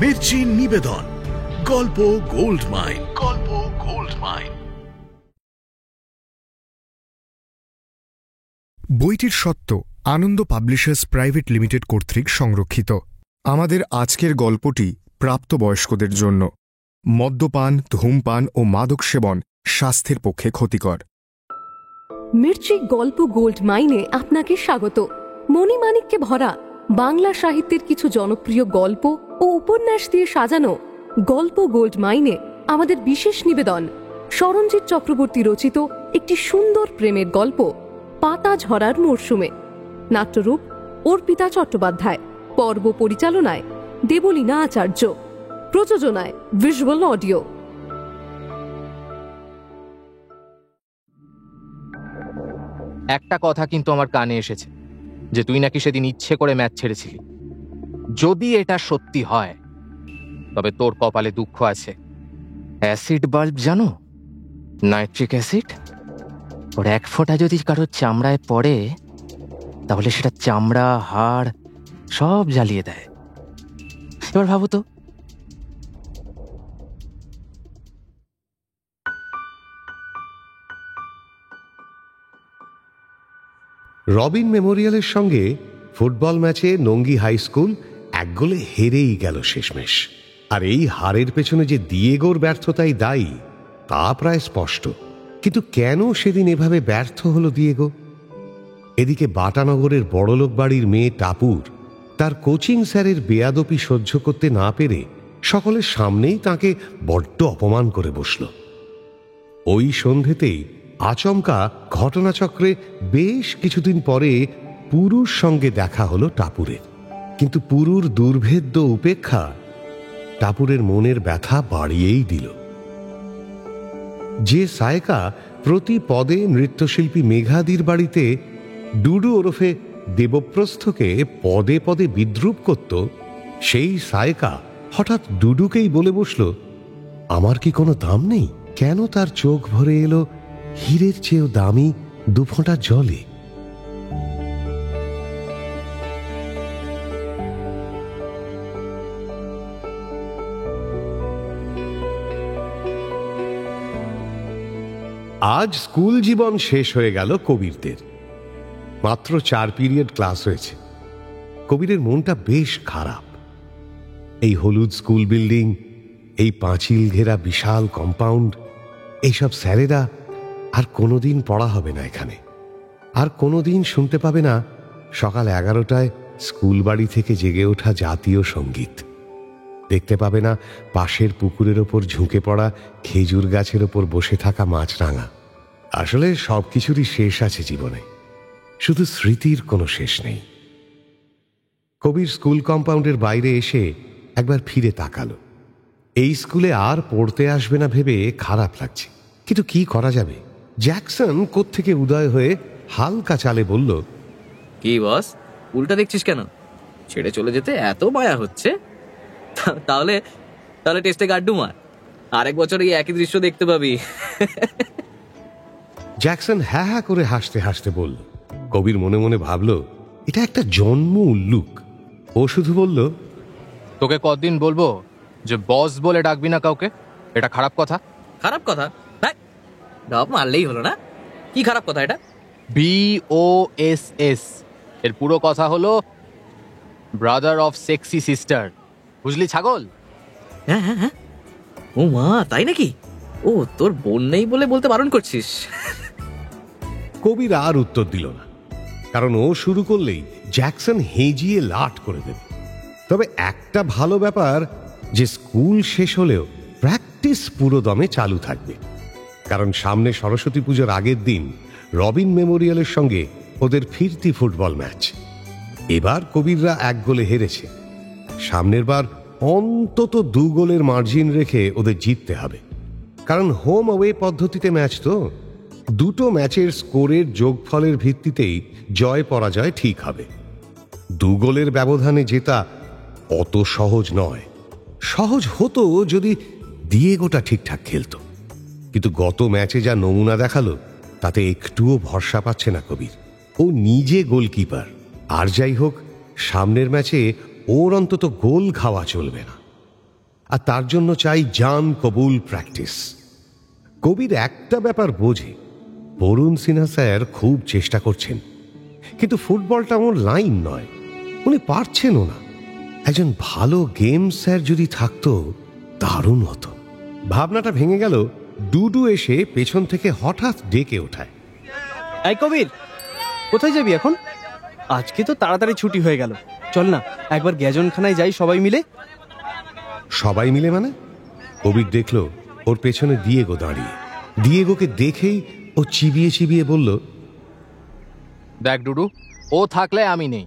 মির্চি নিবেদন গল্প gold mine. গল্প গোল্ড মাইন। বইটির সত্য আনন্দ পাবলিশার্স প্রাইভেট লিমিটেড কর্তৃক সংরক্ষিত। আমাদের আজকের গল্পটি প্রাপ্তবয়স্কদের জন্য। মদ্যপান, ধূমপান ও মাদক সেবন স্বাস্থ্যের পক্ষে ক্ষতিকর। মির্চি গল্প গোল্ড মাইনে আপনাকে স্বাগত। মণিমাণিক্যে ভরা বাংলা সাহিত্যের কিছু জনপ্রিয় গল্প ও উপন্যাস দিয়ে সাজানো গল্প গোল্ড মাইনে আমাদের বিশেষ নিবেদন সরঞ্জিৎ চক্রবর্তী রচিত একটি সুন্দর প্রেমের গল্প পাতা ঝরার মরশুমে। নাট্যরূপ অর্পিতা চট্টোপাধ্যায়, পর্ব পরিচালনায় দেবলীনা আচার্য, প্রযোজনায় ভিজুয়াল অডিও। একটা কথা কিন্তু আমার কানে এসেছে যে তুই নাকি সেদিন ইচ্ছে করে ম্যাচ ছেড়েছিলি। যদি এটা সত্যি হয় তবে তোর কপালে দুঃখ আছে। অ্যাসিড বাল্ব জানো, নাইট্রিক অ্যাসিড, ওর এক ফোঁটা যদি কারোর চামড়ায় পড়ে তাহলে সেটা চামড়া, হাড় সব জ্বালিয়ে দেয়। এবার ভাবো তো, রবিন মেমোরিয়ালের সঙ্গে ফুটবল ম্যাচে নঙ্গি হাই স্কুল 1 গোলে হেরেই গেল শেষমেশ। আর এই হারের পেছনে যে দিয়েগোর ব্যর্থতাই দায়ী তা প্রায় স্পষ্ট। কিন্তু কেন সেদিন এভাবে ব্যর্থ হলো দিয়েগো? এদিকে বাটানগরের বড়লোক বাড়ির মেয়ে টাপুর তার কোচিং স্যারের বেয়াদপি সহ্য করতে না পেরে সকলের সামনেই তাকে বড্ড অপমান করে বসল। ওই সন্ধেতেই আচমকা ঘটনাচক্রে বেশ কিছুদিন পরে পুরুর সঙ্গে দেখা হলো টাপুরের। কিন্তু পুরুর দুর্ভেদ্য উপেক্ষা টাপুরের মনের ব্যথা বাড়িয়েই দিল। যে সায়কা প্রতি পদে নৃত্যশিল্পী মেঘাদির বাড়িতে ডুডু ওরফে দেবপ্রস্থকে পদে পদে বিদ্রূপ করত, সেই সায়কা হঠাৎ ডুডুকেই বলে বসল, আমার কি কোনো দাম নেই? কেন তার চোখ ভরে এলো হীরের চেয়েও দামি 2 ফোঁটা জলে। আজ স্কুল জীবন শেষ হয়ে গেল কবিরদের। মাত্র 4 পিরিয়ড ক্লাস হয়েছে। কবিরের মনটা বেশ খারাপ। এই হলুদ স্কুল বিল্ডিং, এই পাঁচিল ঘেরা বিশাল কম্পাউন্ড, এইসব স্যারেরা আর কোনোদিন পড়া হবে না এখানে। আর কোনোদিন শুনতে পাবে না সকাল 11টায় স্কুল বাড়ি থেকে জেগে ওঠা জাতীয় সঙ্গীত। দেখতে পাবে না পাশের পুকুরের ওপর ঝুঁকে পড়া খেজুর গাছের ওপর বসে থাকা মাছরাঙা। আসলে সব কিছুরই শেষ আছে জীবনে, শুধু স্মৃতির কোনো শেষ নেই। কবির স্কুল কম্পাউন্ডের বাইরে এসে একবার ফিরে তাকালো। এই স্কুলে আর পড়তে আসবে না ভেবে খারাপ লাগছে, কিন্তু কি করা যাবে? জ্যাকসন কোত্থেকে উদয় হয়ে হালকা চালে বলল, কি বস, উল্টা দেখছিস কেন? ছেড়ে চলে যেতে এত মায়া হচ্ছে? তাহলে তাহলে টেস্টে গাড্ডু মার, আরেক বছর এই একই দৃশ্য দেখতে পাবি। জ্যাকসন হ্যাঁ হ্যাঁ করে হাসতে হাসতে বলল। কবির মনে মনে ভাবল, এটা একটা জন্ম উল্লুক। ও শুধু বলল, তোকে কতদিন বলবো যে বস বলে ডাকবি না কাউকে? এটা খারাপ কথা। খারাপ কথা? হ্যাঁ, ডাব মারলেই হলো না। কি খারাপ কথা এটা? BOSS এর পুরো কথা হলো ব্রাদার অফ সেক্সি সিস্টার, বুঝলি ছাগল? হ্যাঁ হ্যাঁ হ্যাঁ, ও মা, তাই নাকি? ও, তোর বোন নেই বলে বলতে বারণ করছিস? কবির আর উত্তর দিল না, কারণ ও শুরু করলেই জ্যাকসন হেজিয়ে লাট করে দেবে। তবে একটা ভালো ব্যাপার যে স্কুল শেষ হলেও প্র্যাকটিস পুরো দমে চালু থাকবে, কারণ সামনে সরস্বতী পুজোর আগের দিন রবিন মেমোরিয়ালের সঙ্গে ওদের ফিরতি ফুটবল ম্যাচ। এবার কবিররা 1 গোলে হেরেছে। সামনের বার অন্তত 2 গোলের মার্জিন রেখে ওদের জিততে হবে, কারণ হোম অ্যাওয়ে পদ্ধতিতে ম্যাচ তো। 2টো ম্যাচের স্কোরের যোগফলের ভিত্তিতেই জয় পরাজয় ঠিক হবে। 2 গোলের ব্যবধানে জেতা অত সহজ নয়। সহজ হতো যদি দিয়েগোটা ঠিকঠাক খেলতো, কিন্তু গত ম্যাচে যা নমুনা দেখালো তাতে একটুও ভরসা পাচ্ছে না কবির। ও নিজে গোলকিপার, আর যাই হোক সামনের ম্যাচে ওর অন্তত গোল খাওয়া চলবে না। আর তার জন্য চাই জান কবুল প্র্যাকটিস। কবির একটা ব্যাপার বোঝে, বরুণ সিনহা স্যার খুব চেষ্টা করছেন, কিন্তু ফুটবলটা ওর লাইন নয়, উনি পারছেনও না। একজন ভালো গেম স্যার যদি থাকতো দারুণ হতো। ভাবনাটা ভেঙে গেল ডুডু এসে পেছন থেকে হঠাৎ ডেকে ওঠায়। এই কবির, কোথায় যাবি এখন? আজকে তো তাড়াতাড়ি ছুটি হয়ে গেল, চল না একবার গ্যাজনখানায় যাই সবাই মিলে। সবাই মিলে মানে? কবির দেখল ওর পেছনে দিয়েগো দাঁড়িয়ে। দিয়েগোকে দেখেই ও চিবিয়ে চিবিয়ে বলল, দেখ ডুডু, ও থাকলে আমি নেই।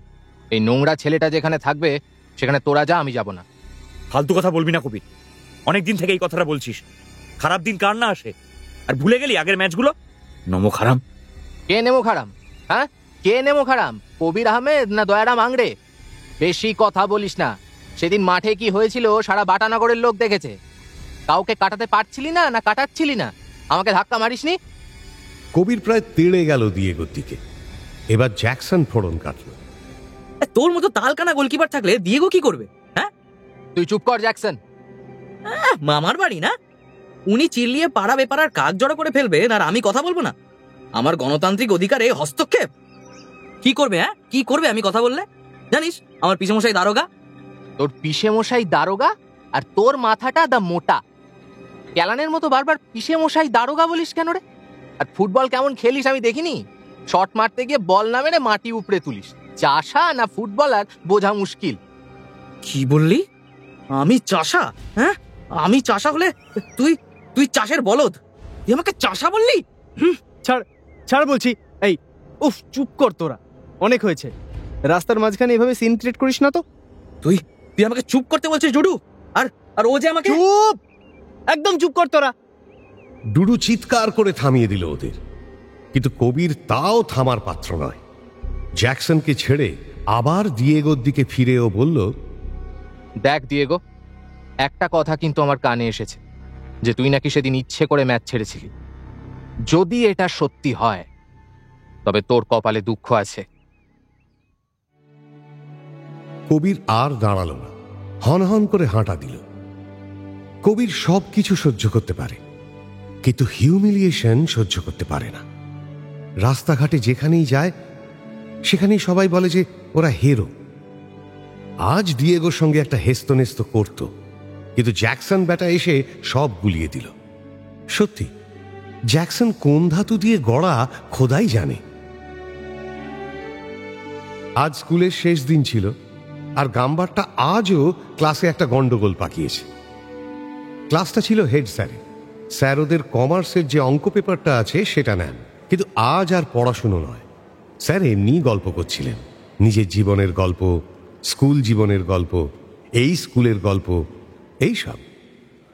এই নোংরা ছেলেটা যেখানে থাকবে সেখানে তোরা যা, আমি যাব না। ফালতু কথা বলবি না কবির, অনেকদিন থেকে এই কথাটা বলছিস। খারাপ দিন কার না আসে, আর ভুলে গেলি আগের ম্যাচগুলো। নমো খারাম। কে নেমো খারাম? হ্যাঁ, কে নেমো খারাম? কবির আহমেদ না দয়ারাম আংড়ে? বেশি কথা বলিস না। সেদিন মাঠে কি হয়েছিল সারা বাটানগরের লোক দেখেছে। কাউকে কাটাতে পারছিলি না, না কাটাচ্ছিলি না? আমাকে ধাক্কা মারিসনি? কবির প্রায় তেড়ে গেল দিয়েগোর দিকে। এবার জ্যাকসন ফোড়ন কাটল। তোর মতো তালকানা গোলকিপার থাকলে দিয়েগো কি করবে? হ্যাঁ, তুই চুপ কর জ্যাকসন। মামার বাড়ি না, উনি চিল্লিয়ে পাড়া বেপাড়ার কাক জড়ো করে ফেলবেন আর আমি কথা বলবো না? আমার গণতান্ত্রিক অধিকারে হস্তক্ষেপ? কি করবে? হ্যাঁ, কি করবে আমি কথা বললে? জানিস আমার পিসেমশাই দারোগা। তোর পিসেমশাই দারোগা আর তোর মাথাটা দা মোটা। ক্যালানের মতো বারবার পিসেমশাই দারোগা বলিস কেন রে? আর ফুটবল কেমন খেলিস আমি দেখিনি। শট মারতে গিয়ে বল না মেরে মাটি উপড়ে তুলিস। চাষা না ফুটবলার বোঝা মুশকিল। কি বললি? আমি চাষা? হ্যাঁ, আমি চাষা হলে তুই তুই চাষের বলদ। তুই আমাকে চাষা বললি? ছাড় ছাড় বলছি। এই উফ, চুপ কর তোরা, অনেক হয়েছে। রাস্তার মাঝখানে এভাবে সিন ক্রিয়েট করিস না তো। তুই তুই আমাকে চুপ করতে বলছিস ডুডু? আর আর ও যে আমাকে চুপ, একদম চুপ কর তোরা। ডুডু চিৎকার করে থামিয়ে দিল ওদের, কিন্তু কবির তাও থামার পাত্র নয়। জ্যাকসনকে ছেড়ে আবার দিয়েগোর দিকে ফিরেও বলল, দেখ দিয়েগো, একটা কথা কিন্তু আমার কানে এসেছে যে তুই নাকি সেদিন ইচ্ছে করে ম্যাচ ছেড়েছিলি। যদি এটা সত্যি হয় তবে তোর কপালে দুঃখ আছে। কবির আর দাঁড়াল না, হনহন করে হাঁটা দিল। কবির সব কিছু সহ্য করতে পারে, কিন্তু হিউমিলিয়েশন সহ্য করতে পারে না। রাস্তাঘাটে যেখানেই যায় সেখানেই সবাই বলে যে ওরা হিরো। আজ দিয়েগোর সঙ্গে একটা হেস্তনেস্ত করত, কিন্তু জ্যাকসন ব্যাটা এসে সব গুলিয়ে দিল। সত্যি, জ্যাকসন কোন ধাতু দিয়ে গড়া খোদাই জানে। আজ স্কুলের শেষ দিন ছিল, আর গাম্বারটা আজও ক্লাসে একটা গন্ডগোল পাকিয়েছে। ক্লাসটা ছিল হেড স্যারে। স্যার ওদের কমার্সের যে অঙ্ক পেপারটা আছে সেটা নেন, কিন্তু আজ আর পড়াশুনো নয়। স্যার এমনি গল্প করছিলেন, নিজের জীবনের গল্প, স্কুল জীবনের গল্প, এই স্কুলের গল্প, এইসব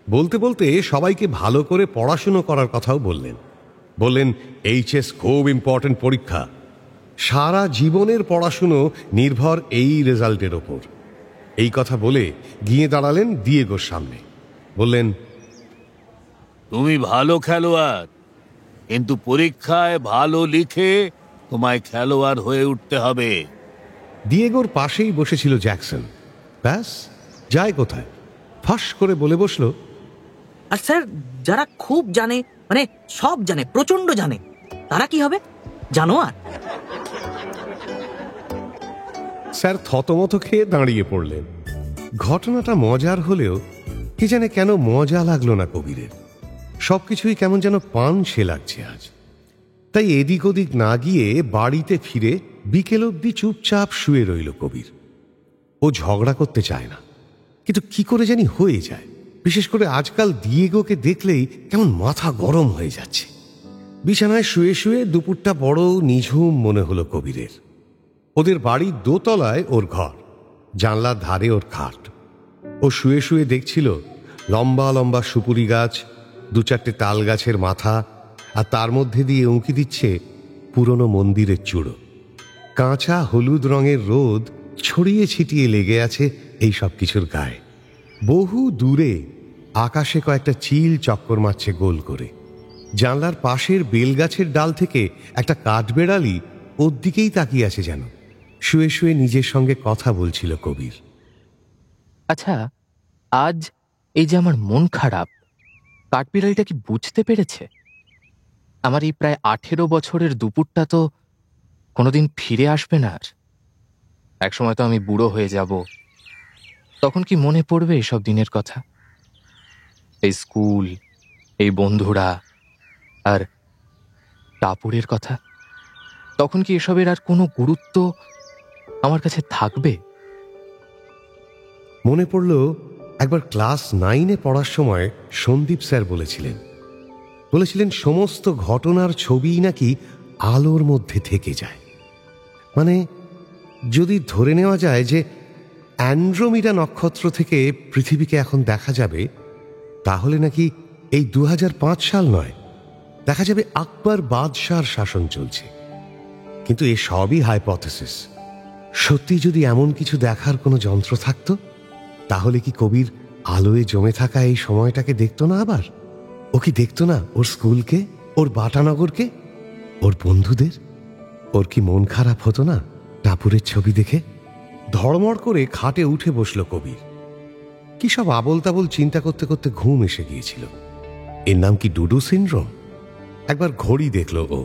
বলতে বলতে সবাইকে ভালো করে পড়াশুনো করার কথাও বললেন এইচএস খুব ইম্পর্টেন্ট পরীক্ষা, সারা জীবনের পড়াশুনো নির্ভর এই রেজাল্টের ওপর। এই কথা বলে গিয়ে দাঁড়ালেন দিয়েগোর সামনে, বললেন, তুমি ভালো খেলোয়াড়, কিন্তু পরীক্ষায় ভালো লিখে তোমায় খেলোয়াড় হয়ে উঠতে হবে। দিয়েগোর পাশেই বসেছিল জ্যাকসন। ব্যাস, যায় কোথায়, ফাঁস করে বলে বসলো, আর স্যার যারা খুব জানে, মানে সব জানে, প্রচন্ড জানে, তারা কি হবে? জানোয়ার। স্যার থতমত খেয়ে দাঁড়িয়ে পড়লেন। ঘটনাটা মজার হলেও কি জানে কেন মজা লাগলো না কবিরের। সবকিছুই কেমন যেন পানসে লাগছে আজ। তাই এদিক ওদিক না গিয়ে বাড়িতে ফিরে বিকেল অবধি চুপচাপ শুয়ে রইল কবির। ও ঝগড়া করতে চায় না, কিন্তু কি করে জানি হয়ে যায়। বিশেষ করে আজকাল দিয়েগোকে দেখলেই কেমন মাথা গরম হয়ে যাচ্ছে। বিছানায় শুয়ে শুয়ে দুপুরটা বড় নিঝুম মনে হলো কবিরের। ওদের বাড়ির দোতলায় ওর ঘর, জানলার ধারে ওর খাট। ও শুয়ে শুয়ে দেখছিল লম্বা লম্বা সুপুরি গাছ, দু চারটে তাল গাছের মাথা, আর তার মধ্যে দিয়ে উঁকি দিচ্ছে পুরনো মন্দিরের চূড়ো। কাঁচা হলুদ রঙের রোদ ছড়িয়ে ছিটিয়ে লেগে আছে এই সব কিছুর গায়ে। বহু দূরে আকাশে কয়েকটা চিল চক্কর মারছে গোল করে। জানলার পাশের বেলগাছের ডাল থেকে একটা কাঠবেড়ালি ওর দিকেই তাকিয়ে আছে, যেন শুয়ে শুয়ে নিজের সঙ্গে কথা বলছিল কবির। আচ্ছা, আজ এই যে আমার মন খারাপ, কাঠবিড়ালিটা কি বুঝতে পেরেছে? আমার এই প্রায় 18 বছরের দুপুরটা তো কোনোদিন ফিরে আসবে না আর। একসময় তো আমি বুড়ো হয়ে যাব, তখন কি মনে পড়বে এসব দিনের কথা? এই স্কুল, এই বন্ধুরা, আর টাপুরের কথা, তখন কি এসবের আর কোনো গুরুত্ব আমার কাছে থাকবে? মনে পড়ল একবার ক্লাস 9-এ পড়ার সময় সন্দীপ স্যার বলেছিলেন সমস্ত ঘটনার ছবিই নাকি আলোর মধ্যে থেকে যায়। মানে যদি ধরে নেওয়া যায় যে অ্যান্ড্রোমিডা নক্ষত্র থেকে পৃথিবীকে এখন দেখা যাবে, তাহলে নাকি এই 2005 সাল নয়, দেখা যাবে আকবর বাদশার শাসন চলছে। কিন্তু এ সবই হাইপোথেসিস। সত্যি যদি এমন কিছু দেখার কোনো যন্ত্র থাকতো, তাহলে কি কবির আলোয় জমে থাকা এই সময়টাকে দেখতো না আবার? ও কি দেখতো না ওর স্কুলকে, ওর বাটানগরকে, ওর বন্ধুদের? ওর কি মন খারাপ হতো না টাপুরের ছবি দেখে? ধড়মড় করে খাটে উঠে বসল কবির। কি সব আবল তাবল চিন্তা করতে করতে ঘুম এসে গিয়েছিল। এর নাম কি ডুডু সিনড্রোম? একবার ঘড়ি দেখল ও,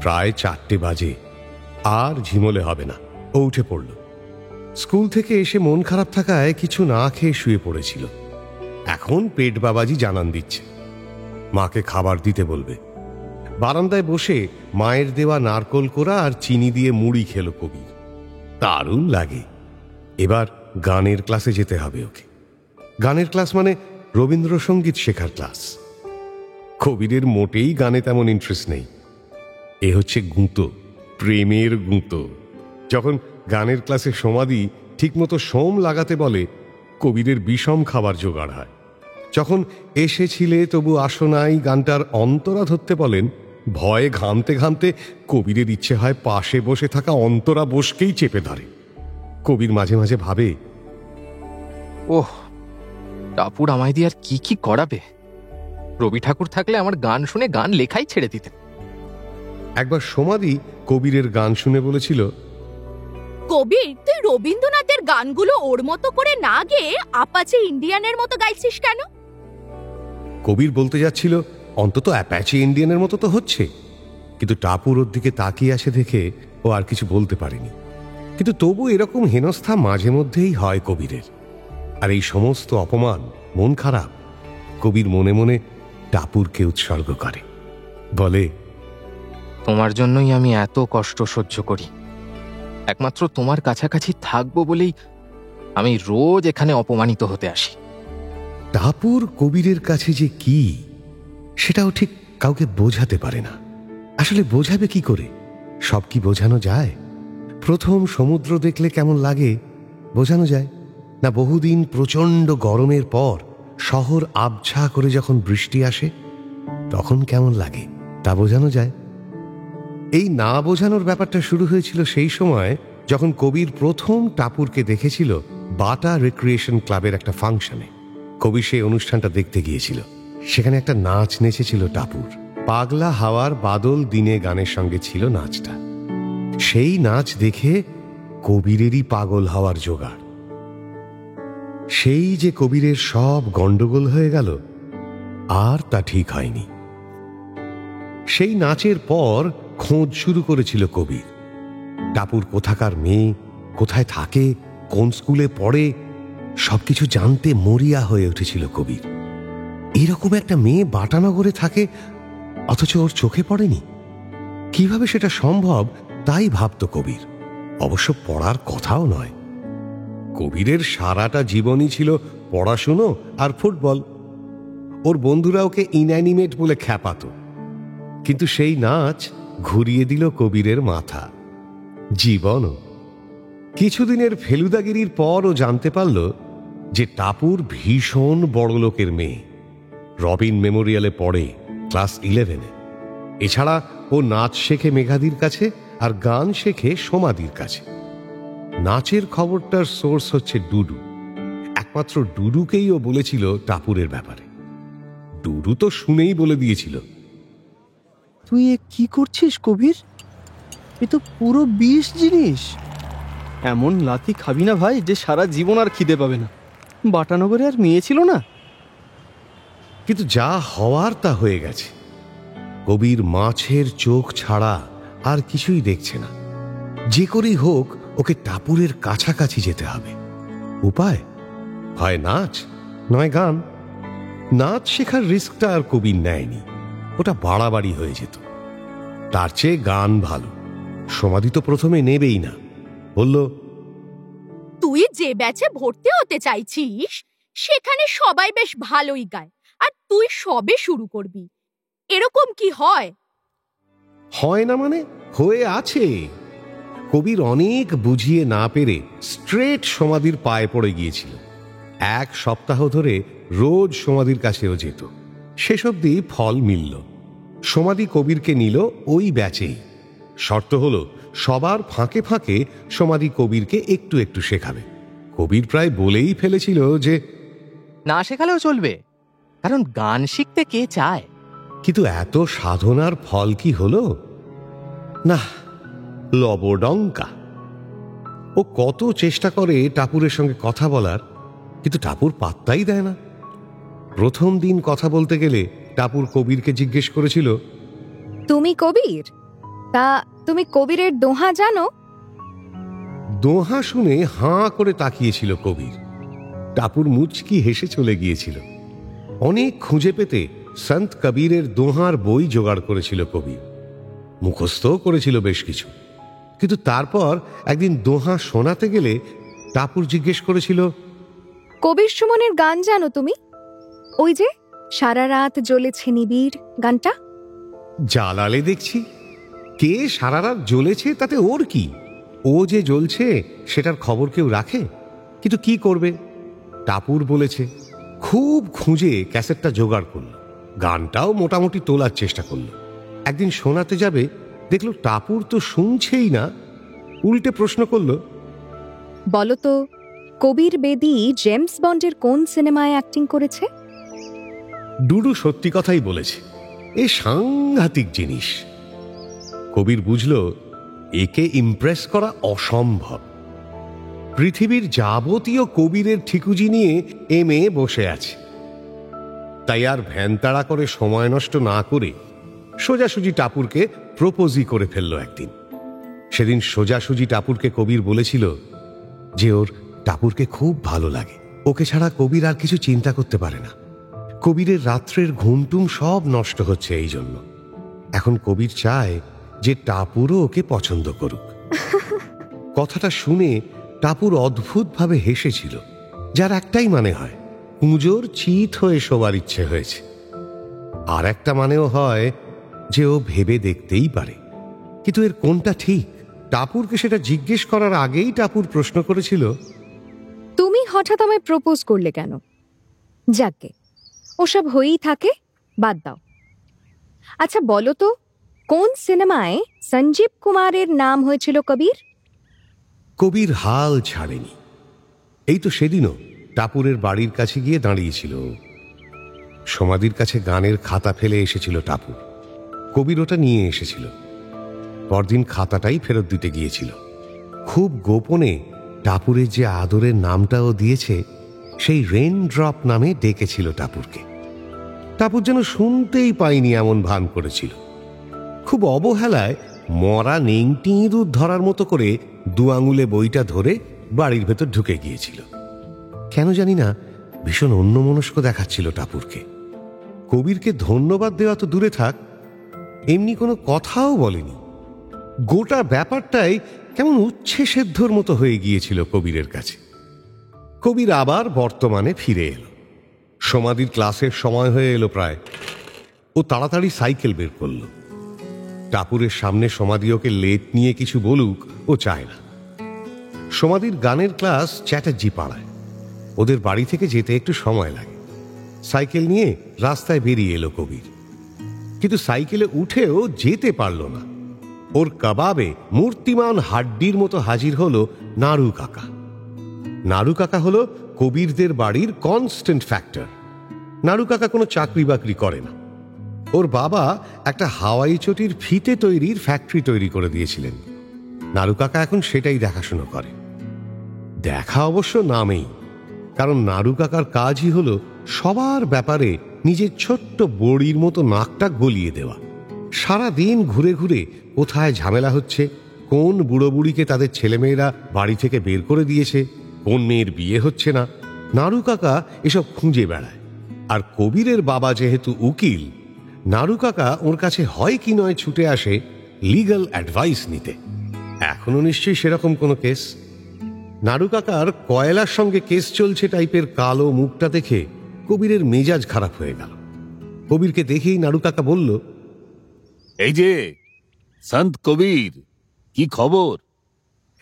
প্রায় 4টে বাজে। আর ঝিমলে হবে না, ও উঠে পড়ল। স্কুল থেকে এসে মন খারাপ থাকায় কিছু না খেয়ে শুয়ে পড়েছিল। এখন পেট বাবাজি জানান দিচ্ছে, মাকে খাবার দিতে বলবে। বারান্দায় বসে মায়ের দেওয়া নারকোল কোড়া আর চিনি দিয়ে মুড়ি খেল কবির। দারুণ লাগে। এবার গানের ক্লাসে যেতে হবে ওকে। গানের ক্লাস মানে রবীন্দ্রসঙ্গীত শেখার ক্লাস। কবিরের মোটেই গানে তেমন ইন্টারেস্ট নেই। এ হচ্ছে গুঁতো, প্রেমের গুঁতো। যখন গানের ক্লাসে সমাধি ঠিকমতো সোম লাগাতে বলে, কবিরের বিষম খাবার জোগাড় হয়। যখন এসেছিলে তবু আসো নাই গানটার অন্তরা ধরতে বলেন, ভয়ে ঘামতে ঘামতে কবিরের ইচ্ছে হয় পাশে বসে থাকা অন্তরা বোসকেই চেপে ধরে। কবির মাঝে মাঝে ভাবে, ওহ, টাপুর আমায় দিয়ে আর কি কি করাবে। রবি ঠাকুর থাকলে আমার গান শুনে গান লেখাই ছেড়ে দিতেন। একবার সমাধি কবিরের গান শুনে বলেছিল, কবির, তুই রবীন্দ্রনাথের গানগুলো ওর মতো করে না গেয়ে আপাচে ইন্ডিয়ানের মতো গাইছিস কেন? কবির বলতে যাচ্ছিল, অন্তত অ্যাপাচি ইন্ডিয়ানের মতো তো হচ্ছে। কিন্তু টাপুর ওর দিকে তাকিয়ে আসে দেখে ও আর কিছু বলতে পারেনি। কিন্তু তবু এরকম হেনস্থা মাঝে মধ্যেই হয় কবিরের। আর এই সমস্ত অপমান, মন খারাপ, কবির মনে মনে টাপুরকে উৎসর্গ করে। বলে, তোমার জন্যই আমি এত কষ্ট সহ্য করি। একমাত্র তোমার কাছাকাছি থাকবো বলেই আমি রোজ এখানে অপমানিত হতে আসি। টাপুর কবিরের কাছে যে কি, সেটাও ঠিক কাউকে বোঝাতে পারে না। আসলে বোঝাবে কি করে? সব কি বোঝানো যায়? প্রথম সমুদ্র দেখলে কেমন লাগে বোঝানো যায় না? বহুদিন প্রচণ্ড গরমের পর শহর আবছা করে যখন বৃষ্টি আসে, তখন কেমন লাগে তা বোঝানো যায়? এই না বোঝানোর ব্যাপারটা শুরু হয়েছিল সেই সময় যখন কবির প্রথম টাপুরকে দেখেছিল বাটা রিক্রিয়েশন ক্লাবের একটা ফাংশনে। কবির সেই অনুষ্ঠানটা দেখতে গিয়েছিল। সেখানে একটা নাচ নেচেছিল টাপুর। পাগলা হাওয়ার বাদল দিনে গানের সঙ্গে ছিল নাচটা। সেই নাচ দেখে কবিরেরই পাগল হওয়ার জোগাড়। সেই যে কবিরের সব গন্ডগোল হয়ে গেল, আর তা ঠিক হয়নি। সেই নাচের পর খোঁজ শুরু করেছিল কবির। টাপুর কোথাকার মেয়ে, কোথায় থাকে, কোন স্কুলে পড়ে, সবকিছু জানতে মরিয়া হয়ে উঠেছিল কবির। এরকম একটা মেয়ে বাটানগরে থাকে, অথচ ওর চোখে পড়েনি। কিভাবে সেটা সম্ভব তাই ভাবত কবির। অবশ্য পড়ার কথাও নয়। কবিরের সারাটা জীবনই ছিল পড়াশুনো আর ফুটবল। ওর বন্ধুরা ওকে ইনঅ্যানিমেট বলে খ্যাপাতো। কিন্তু সেই নাচ ঘুরিয়ে দিল কবিরের মাথা, জীবনও। কিছুদিনের ফেলুদাগিরির পর ও জানতে পারল যে টাপুর ভীষণ বড় লোকের মেয়ে। রবিন মেমোরিয়ালে পড়ে ক্লাস 11-এ। এছাড়া ও নাচ শেখে মেঘাদির কাছে আর গান শেখে সমাধির কাছে। নাচের খবরটার সোর্স হচ্ছে ডুডু। একমাত্র ডুডুকেই ও বলেছিল টাপুরের ব্যাপারে। ডুডু তো শুনেই বলে দিয়েছিল, তুই এ কি করছিস কবির? এ তো পুরো বিষ জিনিস। এমন লাথি খাবি না ভাই যে সারা জীবন আর খিদে পাবে না। বাটানগরে আর মেয়ে ছিল না? কিন্তু যা হওয়ার তা হয়ে গেছে। কবির মাছের চোখ ছাড়া আর কিছুই দেখছে না। যে করেই হোক ওকে টাপুরের কাছাকাছি যেতে হবে। উপায় হয় নাচ, নয় গান। নাচ শেখার রিস্কটা আর কবির নেয়নি, ওটা বাড়াবাড়ি হয়ে যেত। তার চেয়ে গান ভালো। সমাধি তো প্রথমে নেবেই না, বলল, তুই যে ব্যাচে ভর্তি হতে চাইছিস সেখানে সবাই বেশ ভালোই গায়, আর তুই সবে শুরু করবি, এরকম কি হয়? হয় না মানে হয়ে আছে। কবির অনেক বুঝিয়ে না পেরে স্ট্রেট সমাধির পায়ে পড়ে গিয়েছিল। 1 সপ্তাহ ধরে রোজ সমাধির কাছেও যেত। শেষ অবধি ফল মিলল। সমাধি কবিরকে নিল ওই ব্যাচেই। শর্ত হলো সবার ফাঁকে ফাঁকে সমাধি কবিরকে একটু একটু শেখাবে। কবির প্রায় বলেই ফেলেছিল যে না শেখালেও চলবে, কারণ গান শিখতে কে চায়। কিন্তু এত সাধনার ফল কি হলো? না, লবডঙ্কা। ও কত চেষ্টা করে টাপুরের সঙ্গে কথা বলার, কিন্তু টাপুর পাত্তাই দেয় না। প্রথম দিন কথা বলতে গেলে টাপুর কবিরকে জিজ্ঞেস করেছিল, তুমি কবির? তা তুমি কবিরের দোহা জানো? দোহা শুনে হাঁ করে তাকিয়েছিল কবির। টাপুর মুচকি হেসে চলে গিয়েছিল। অনেক খুঁজে পেতে সন্ত কবিরের দোহার বই জোগাড় করেছিল কবির। মুখস্থও করেছিল বেশ কিছু। কিন্তু তারপর একদিন দোহা শোনাতে গেলে টাপুর জিজ্ঞেস করেছিল, কবির সুমনের গান জানো তুমি? ওই যে সারা রাত জ্বলেছে নিবিড় গানটা। জ্বালালে দেখছি। কে সারা রাত জ্বলেছে তাতে ওর কি? ও যে জ্বলছে সেটার খবর কেউ রাখে? কিন্তু কি করবে, টাপুর বলেছে। খুব খুঁজে ক্যাসেটটা জোগাড় করল, গানটাও মোটামুটি তোলার চেষ্টা করল। একদিন শোনাতে যাবে, দেখল টাপুর তো শুনছেই না, উল্টে প্রশ্ন করল, বলো তো কবির বেদি জেমস বন্ডের কোন সিনেমায় অ্যাক্টিং করেছে? ডুডু সত্যি কথাই বলেছে, এ সাংঘাতিক জিনিস। কবির বুঝল একে ইমপ্রেস করা অসম্ভব। পৃথিবীর যাবতীয় কবিরের ঠিকুজি নিয়ে এ মেয়ে বসে আছে। তাই আর ভ্যানতাড়া করে সময় নষ্ট না করে সোজাসুজি টাপুরকে প্রপোজই করে ফেলল একদিন। সেদিন সোজাসুজি টাপুরকে কবির বলেছিল যে ওর টাপুরকে খুব ভালো লাগে। ওকে ছাড়া কবির আর কিছু চিন্তা করতে পারে না। কবিরের রাত্রের ঘুমটুম সব নষ্ট হচ্ছে এই জন্য। এখন কবির চায় যে টাপুরও ওকে পছন্দ করুক। কথাটা শুনে টাপুর অদ্ভুতভাবে হেসেছিল, যার একটাই মানে হয় কুঁজোর চিত হয়ে শোবার ইচ্ছে হয়েছে। আর একটা মানেও হয় যে ও ভেবে দেখতেই পারে। কিন্তু এর কোনটা ঠিক? টাপুরকে সেটা জিজ্ঞেস করার আগেই টাপুর প্রশ্ন করেছিল, তুমি হঠাৎ আমায় প্রপোজ করলে কেন? যাকে ওসব হয়েই থাকে, বাদ দাও। আচ্ছা বলো তো, কোন সিনেমায় সঞ্জীব কুমারের নাম হয়েছিল কবির? কবির হাল ছাড়েনি। এই তো সেদিনও টাপুরের বাড়ির কাছে গিয়ে দাঁড়িয়েছিল। সমাধির কাছে গানের খাতা ফেলে এসেছিল টাপুর। কবির ওটা নিয়ে এসেছিল। পরদিন খাতাটাই ফেরত দিতে গিয়েছিল। খুব গোপনে টাপুরের যে আদরের নামটাও দিয়েছে, সেই রেন ড্রপ নামে ডেকেছিল টাপুরকে। টাপুর যেন শুনতেই পায়নি এমন ভান করেছিল। খুব অবহেলায় মরা নেংটি ইঁদুর ধরার মতো করে 2 আঙুলে বইটা ধরে বাড়ির ভেতর ঢুকে গিয়েছিল। কেন জানি না ভীষণ অন্যমনস্ক দেখাচ্ছিল টাপুরকে। কবিরকে ধন্যবাদ দেওয়া তো দূরে থাক, এমনি কোনো কথাও বলেনি। গোটা ব্যাপারটাই কেমন উচ্ছে সেদ্ধর মতো হয়ে গিয়েছিল কবিরের কাছে। কবির আবার বর্তমানে ফিরে এলো। সমাধির ক্লাসের সময় হয়ে এলো প্রায়। ও তাড়াতাড়ি সাইকেল বের করলো। টাপুরের সামনে সমাধি ওকে লেট নিয়ে কিছু বলুক ও চায় না। সমাধির গানের ক্লাস চ্যাটার্জি পাড়ায়। ওদের বাড়ি থেকে যেতে একটু সময় লাগে। সাইকেল নিয়ে রাস্তায় বেরিয়ে এলো কবির, কিন্তু সাইকেলে উঠেও যেতে পারল না। ওর কাবাবে মূর্তিমান হাড্ডির মতো হাজির হলো নাড়ু কাকা। নাড়ু কাকা হলো কবিরদের বাড়ির কনস্ট্যান্ট ফ্যাক্টর। নাড়ু কাকা কোনো চাকরি বাকরি করে না। ওর বাবা একটা হাওয়াই চটির ফিতে তৈরির ফ্যাক্টরি তৈরি করে দিয়েছিলেন। নাড়ু কাকা এখন সেটাই দেখাশুনো করে। দেখা অবশ্য নামেই, কারণ নাড়ু কাকার কাজই হলো সবার ব্যাপারে নিজের ছোট্ট বড়ির মতো নাকটা গলিয়ে দেওয়া। সারা দিন ঘুরে ঘুরে কোথায় ঝামেলা হচ্ছে, কোন বুড়ো বুড়িকে তাদের ছেলেমেয়েরা বাড়ি থেকে বের করে দিয়েছে, কোন মেয়ের বিয়ে হচ্ছে না, নাড়ু কাকা এসব খুঁজে বেড়ায়। আর কবিরের বাবা যেহেতু উকিল, নাড়ু কাকা ওর কাছে হয় কি নয় ছুটে আসে লিগ্যাল অ্যাডভাইস নিতে। এখনো নিশ্চয়ই সেরকম কোনো কেস। নাড়ু কাকার কয়লার সঙ্গে কেস চলছে টাইপের কালো মুখটা দেখে কবিরের মেজাজ খারাপ হয়ে গেল। কবিরকে দেখেই নাড়ু কাকা বলল, এই যে সন্ত কবির, কি খবর?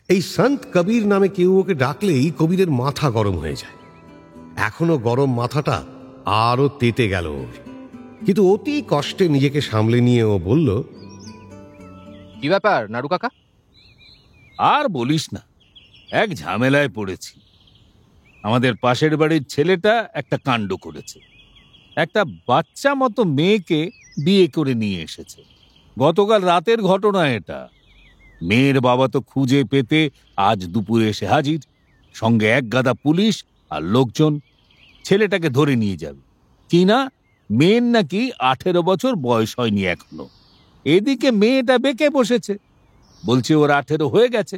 এই সন্ত কবির নামে কেউ ওকে ডাকলেই কবিরের মাথা গরম হয়ে যায়। এখনো গরম মাথাটা আরো তেতে গেল ওর, কিন্তু অতি কষ্টে নিজেকে সামলে নিয়ে ও বলল, কি ব্যাপার নাড়ু কাকা? আর বলিস না, এক ঝামেলায় পড়েছি। আমাদের পাশের বাড়ির ছেলেটা একটা কাণ্ড করেছে। একটা বাচ্চা মতো মেয়েকে বিয়ে করে নিয়ে এসেছে। গতকাল রাতের ঘটনা এটা। মেয়ের বাবা তো খুঁজে পেতে আজ দুপুরে এসে হাজির, সঙ্গে এক গাদা পুলিশ আর লোকজন। ছেলেটাকে ধরে নিয়ে যাবে কিনা, মেয়ের নাকি 18 বছর বয়স হয়নি এখনো। এদিকে মেয়েটা বেঁকে বসেছে, বলছে ওর 18 হয়ে গেছে।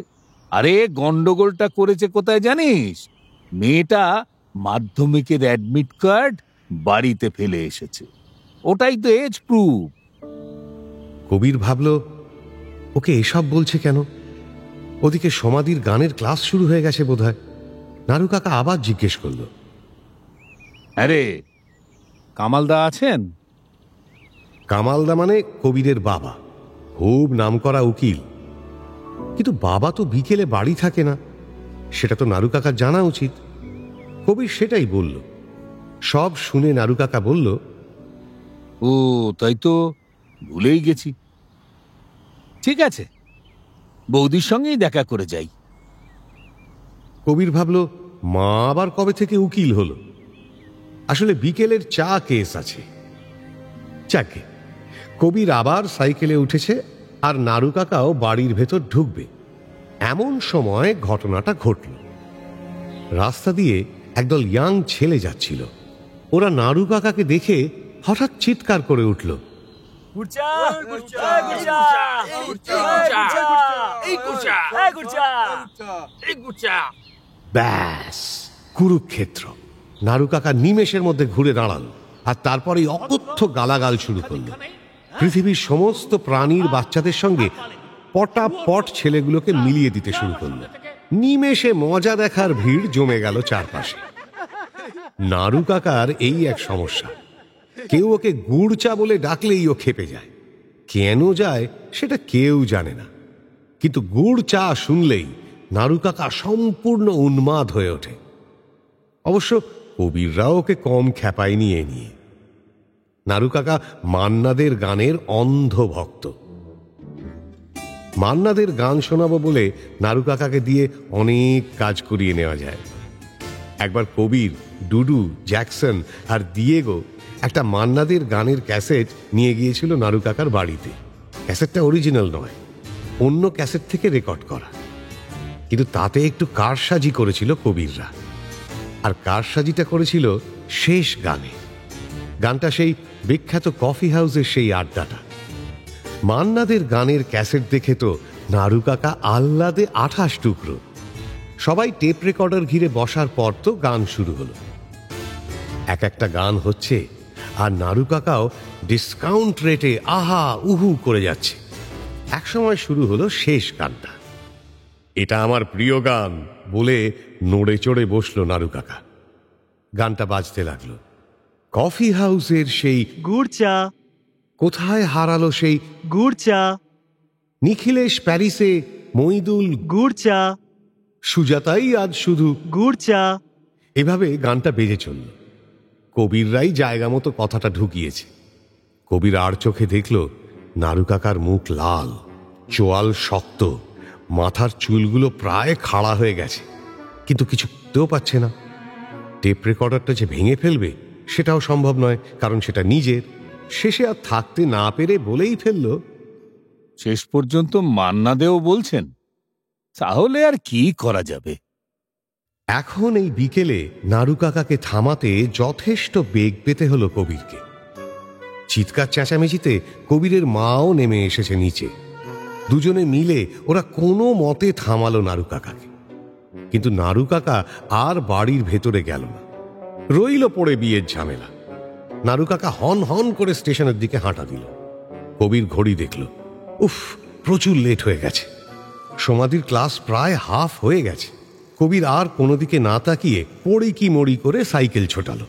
আরে গন্ডগোলটা করেছে কোথায় জানিস? মেয়েটা মাধ্যমিকের অ্যাডমিট কার্ড বাড়িতে ফেলে এসেছে, ওটাই তো এজ প্রুফ। কবির ভাবল, ওকে এসব বলছে কেন? ওদিকে সমাধির গানের ক্লাস শুরু হয়ে গেছে বোধহয়। নাড়ু কাকা আবার জিজ্ঞেস করল, আরে কামালদা আছেন? কামালদা মানে কবিরের বাবা, খুব নামকরা উকিল। কিন্তু বাবা তো বিকেলে বাড়ি থাকে না, সেটা তো নাড়ু কাকার জানা উচিত। কবির সেটাই বলল। সব শুনে নাড়ু কাকা বলল, ও তাই তো, ভুলেই গেছি। ঠিক আছে, বৌদির সঙ্গেই দেখা করে যাই। কবির ভাবল, মা আবার কবে থেকে উকিল হলো? আসলে বিকেলের চা কেস আছে। যাকে কবির আবার সাইকেলে উঠেছে আর নাড়ু কাকাও বাড়ির ভেতর ঢুকবে। এমন সময় ঘটনাটা ঘটল। রাস্তা দিয়ে একদল ইয়াং ছেলে যাচ্ছিল। ওরা নাড়ু কাকাকে দেখে হঠাৎ চিৎকার করে উঠল, ব্যাস কুরুক্ষেত্র। নাড়ু কাকা নিমেষের মধ্যে ঘুরে দাঁড়াল আর তারপরেই অকথ্য গালাগাল শুরু করল। পৃথিবীর সমস্ত প্রাণীর বাচ্চাদের সঙ্গে পটাপট ছেলেগুলোকে মিলিয়ে দিতে শুরু করল। নিমেষে মজা দেখার ভিড় জমে গেল চারপাশে। নাড়ু কাকার এই এক সমস্যা, কেউ ওকে গুড় চা বলে ডাকলেই ও খেপে যায়। কেন যায় সেটা কেউ জানে না, কিন্তু গুড় চা শুনলেই নাড়ু কাকা সম্পূর্ণ উন্মাদ হয়ে ওঠে। অবশ্য কবিররাও ওকে কম খেপায়নি এ নিয়ে। নাড়ু কাকা মান্নাদের গানের অন্ধ ভক্ত। মান্নাদের গান শোনাবো বলে নাড়ু কাকাকে দিয়ে অনেক কাজ করিয়ে নেওয়া যায়। একবার কবির, ডুডু, জ্যাকসন আর দিয়েগো একটা মান্নাদের গানের ক্যাসেট নিয়ে গিয়েছিল নাড়ু কাকার বাড়িতে। ক্যাসেটটা অরিজিনাল নয়, অন্য ক্যাসেট থেকে রেকর্ড করা, কিন্তু তাতে একটু কারসাজি করেছিল কবিররা। আর কারসাজিটা করেছিল শেষ গানে। গানটা সেই বিখ্যাত কফি হাউসের সেই আড্ডাটা। মান্নাদের গানের ক্যাসেট দেখে তো নাড়ু কাকা আহ্লাদে 28 টুকরো। সবাই টেপ রেকর্ডার ঘিরে বসার পর তো গান শুরু হলো। এক একটা গান হচ্ছে আর নাড়ু কাকাও ডিসকাউন্ট রেটে আহা উহু করে যাচ্ছে। একসময় শুরু হলো শেষ গানটা। এটা আমার প্রিয় গান বলে নড়ে চড়ে বসলো নাড়ু কাকা। গানটা বাজতে লাগলো। কফি হাউসের সেই গুড় চা কোথায় হারালো সেই গুড় চা, নিখিলেশ প্যারিসে, মইদুল গুড় চা, সুজাতাই আজ শুধু গুড় চা। এভাবে গানটা বেজে চলল। কবিররাই জায়গা মতো কথাটা ঢুকিয়েছে। কবির আর চোখে দেখল নাড়ু কাকার মুখ লাল, চোয়াল শক্ত, মাথার চুলগুলো প্রায় খাড়া হয়ে গেছে, কিন্তু কিছু করতেও পারছে না। টেপ রেকর্ডারটা যে ভেঙে ফেলবে সেটাও সম্ভব নয়, কারণ সেটা নিজের। শেষে আর থাকতে না পেরে বলেই ফেলল, শেষ পর্যন্ত মান্নাদেও বলছেন, তাহলে আর কি করা যাবে। এখন এই বিকেলে নাড়ু কাকাকে থামাতে যথেষ্ট বেগ পেতে হলো কবিরকে। চিৎকার চেঁচামেচিতে কবিরের মাও নেমে এসেছে নিচে। দুজনে মিলে ওরা কোনো মতে থামালো নাড়ু কাকাকে। কিন্তু নাড়ু কাকা আর বাড়ির ভেতরে গেল না, রইল পড়ে বিয়ের ঝামেলা। নাড়ু কাকা হন হন করে স্টেশনের দিকে হাঁটা দিল। কবির ঘড়ি দেখল, উফ, প্রচুর লেট হয়ে গেছে। সমাধির ক্লাস প্রায় হাফ হয়ে গেছে। কবির আর কোনো দিকে না তাকিয়ে পড়ি কি মড়ি করে সাইকেল ছোটালো।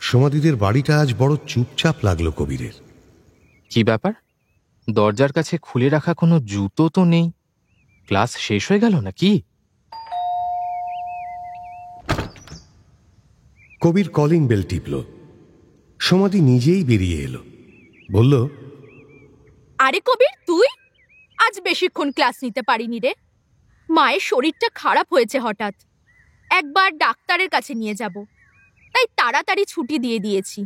সমাধিদের বাড়িটা আজ বড় চুপচাপ লাগলো কবিরের। কি ব্যাপার, দরজার কাছে খুলে রাখা কোনো জুতো তো নেই? ক্লাস শেষ হয়ে গেল নাকি? কবির কলিং বেল টিপল। সমাধি নিজেই বেরিয়ে এলো, বলল, আরে কবির, তুই আজ বেশিক্ষণ ক্লাস নিতে পারিনি রে। মায়ের শরীরটা খারাপ হয়েছে হঠাৎ, একবার ডাক্তারের কাছে নিয়ে যাব, তাই তাড়াতাড়ি ছুটি দিয়ে দিয়েছি।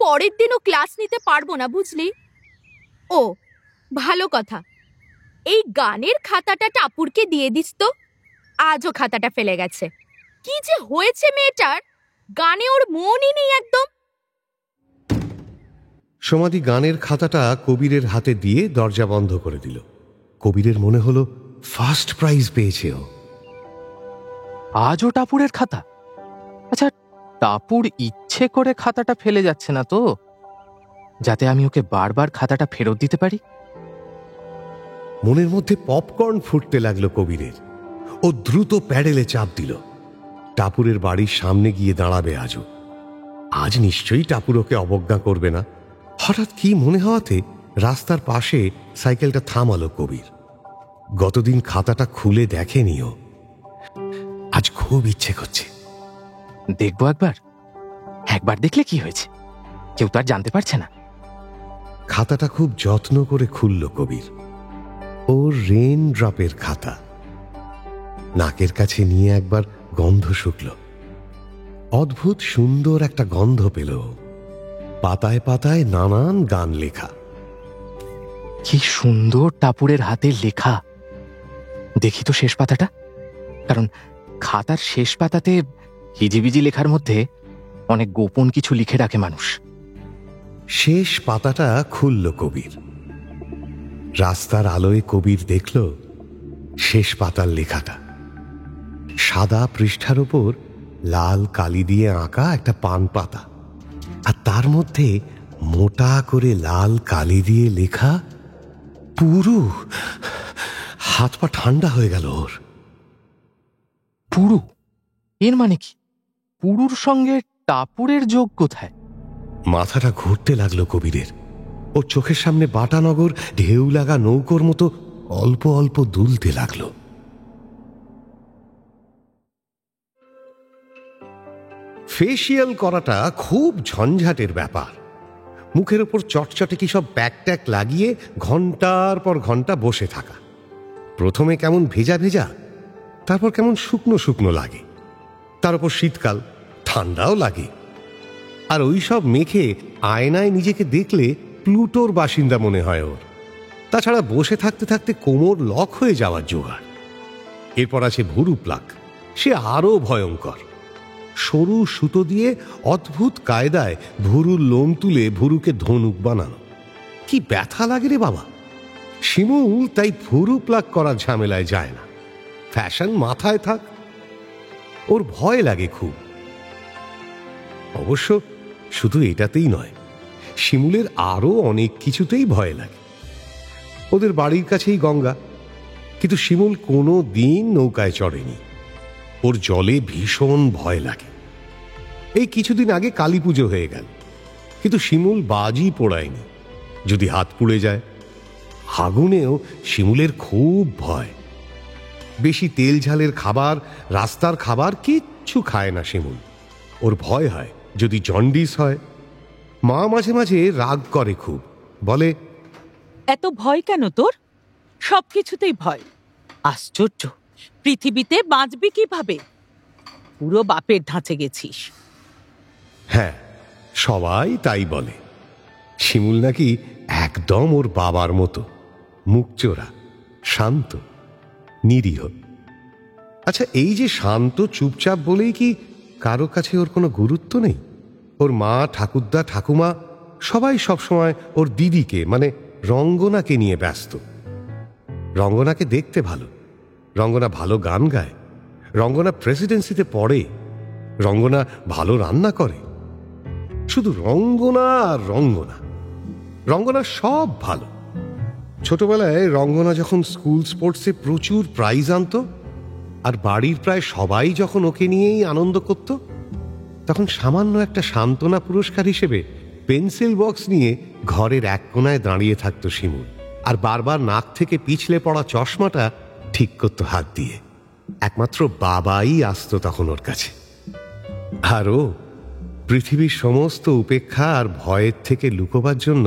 পরের দিনও ক্লাস নিতে পারবো না, বুঝলি? ও ভালো কথা, এই গানের খাতাটা টাপুরকে দিয়ে দিস তো। আজও খাতাটা ফেলে গেছে। কি যে হয়েছে মেয়েটার, গানে ওর মনই নেই একদম। সমাধি গানের খাতাটা কবিরের হাতে দিয়ে দরজা বন্ধ করে দিল। কবিরের মনে হলো ফার্স্ট প্রাইজ পেয়েছে ও। আজও টাপুরের খাতা? আচ্ছা, টাপুর ইচ্ছে করে খাতাটা ফেলে যাচ্ছে না তো, যাতে আমি ওকে বারবার খাতাটা ফেরত দিতে পারি? মনের মধ্যে পপকর্ন ফুটতে লাগলো কবিরের। ও দ্রুত প্যাডেলে চাপ দিল। টাপুরের বাড়ির সামনে গিয়ে দাঁড়াবে আজও। আজ নিশ্চয়ই টাপুর ওকে অবজ্ঞা করবে না। হঠাৎ কি মনে হওয়াতে রাস্তার পাশে সাইকেলটা থামালো কবির। গতদিন খাতাটা খুলে দেখেনি ও। আজ খুব ইচ্ছে করছে। দেখবো একবার। একবার দেখলে কি হয়েছে, কেউ তো আর জানতে পারছে না। খাতাটা খুব যত্ন করে খুলল কবির। ওর রেন ড্রপের খাতা। নাকের কাছে নিয়ে একবার গন্ধ শুকল। অদ্ভুত সুন্দর একটা গন্ধ পেল। পাতায় পাতায় নানান গান লেখা। কি সুন্দর টাপুরের হাতের লেখা। দেখি তো শেষ পাতাটা, কারণ খাতার শেষ পাতাতে হিজিবিজি লেখার মধ্যে অনেক গোপন কিছু লিখে রাখে মানুষ। শেষ পাতাটা খুলল কবির। রাস্তার আলোয় কবির দেখল শেষ পাতার লেখাটা। সাদা পৃষ্ঠার উপর লাল কালি দিয়ে আঁকা একটা পান পাতা, আর তার মধ্যে মোটা করে লাল কালি দিয়ে লেখা পুরু। হাত পা ঠান্ডা হয়ে গেল ওর। পুরু? এর মানে কি? পুরুর সঙ্গে টাপুরের যোগ কোথায়? মাথাটা ঘুরতে লাগলো কবিরের। ওর চোখের সামনে বাটানগর ঢেউ লাগা নৌকোর মতো অল্প অল্প দুলতে লাগলো। ফেসিয়াল করাটা খুব ঝঞ্ঝাটের ব্যাপার। মুখের ওপর চটচটে কি সব প্যাক ট্যাক লাগিয়ে ঘন্টার পর ঘন্টা বসে থাকা। প্রথমে কেমন ভেজা ভেজা, তারপর কেমন শুকনো শুকনো লাগে। তার উপর শীতকাল, ঠান্ডাও লাগে। আর ওই সব মেখে আয়নায় নিজেকে দেখলে প্লুটোর বাসিন্দা মনে হয় ওর। তাছাড়া বসে থাকতে থাকতে কোমর লক হয়ে যাওয়ার জোগাড়। এরপর আছে ভুরু প্লাক, সে আরও ভয়ঙ্কর। সরু সুতো দিয়ে অদ্ভুত কায়দায় ভুরুর লোম তুলে ভুরুকে ধনুক বানানো। কি ব্যথা লাগে রে বাবা! শিমুল তাই ভুরু প্লাক করার ঝামেলায় যায় না। ফ্যাশন মাথায় থাক, ওর ভয় লাগে খুব। অবশ্য শুধু এটাতেই নয়, শিমুলের আরও অনেক কিছুতেই ভয় লাগে। ওদের বাড়ির কাছেই গঙ্গা, কিন্তু শিমুল কোনো দিন নৌকায় চড়েনি। ওর জলে ভীষণ ভয় লাগে। এই কিছুদিন আগে কালী পুজো হয়ে গেল, কিন্তু শিমুল বাজি পোড়ায়নি, যদি হাত পুড়ে যায়। আগুনেও শিমুলের খুব ভয়। বেশি তেল ঝালের খাবার, রাস্তার খাবার কিচ্ছু খায় না শিমুল। ওর ভয় হয় যদি জন্ডিস হয়। মা মাঝে মাঝে রাগ করে খুব, বলে, এত ভয় কেন তোর? সবকিছুতেই ভয়। আশ্চর্য, পৃথিবীতে বাঁচবি কিভাবে? পুরো বাপের ধাঁচে গেছিস। হ্যাঁ, সবাই তাই বলে। শিমুল নাকি একদম ওর বাবার মতো, মুখচোরা, শান্ত, নিরীহ। আচ্ছা, এই যে শান্ত চুপচাপ বলেই কি কারো কাছে ওর কোনো গুরুত্ব নেই? ওর মা, ঠাকুরদা, ঠাকুমা সবাই সবসময় ওর দিদিকে মানে রঙ্গনাকে নিয়ে ব্যস্ত। রঙ্গনাকে দেখতে ভালো, রঙ্গনা ভালো গান গায়, রঙ্গনা প্রেসিডেন্সিতে পড়ে, রঙ্গনা ভালো রান্না করে। শুধু রঙ্গনা আর রঙ্গনা, রঙ্গনা সব ভালো। ছোটবেলায় রঙ্গনা যখন স্কুল স্পোর্টসে প্রচুর প্রাইজ আনতো আর বাড়ির প্রায় সবাই যখন ওকে নিয়েই আনন্দ করত, তখন সামান্য একটা সান্ত্বনা পুরস্কার হিসেবে পেন্সিল বক্স নিয়ে ঘরের এক কোনায় দাঁড়িয়ে থাকতো শিমুল, আর বারবার নাক থেকে পিছলে পড়া চশমাটা ঠিক করতো হাত দিয়ে। একমাত্র বাবাই আসতো তখন ওর কাছে। আর ও পৃথিবীর সমস্ত উপেক্ষা আর ভয়ের থেকে লুকোবার জন্য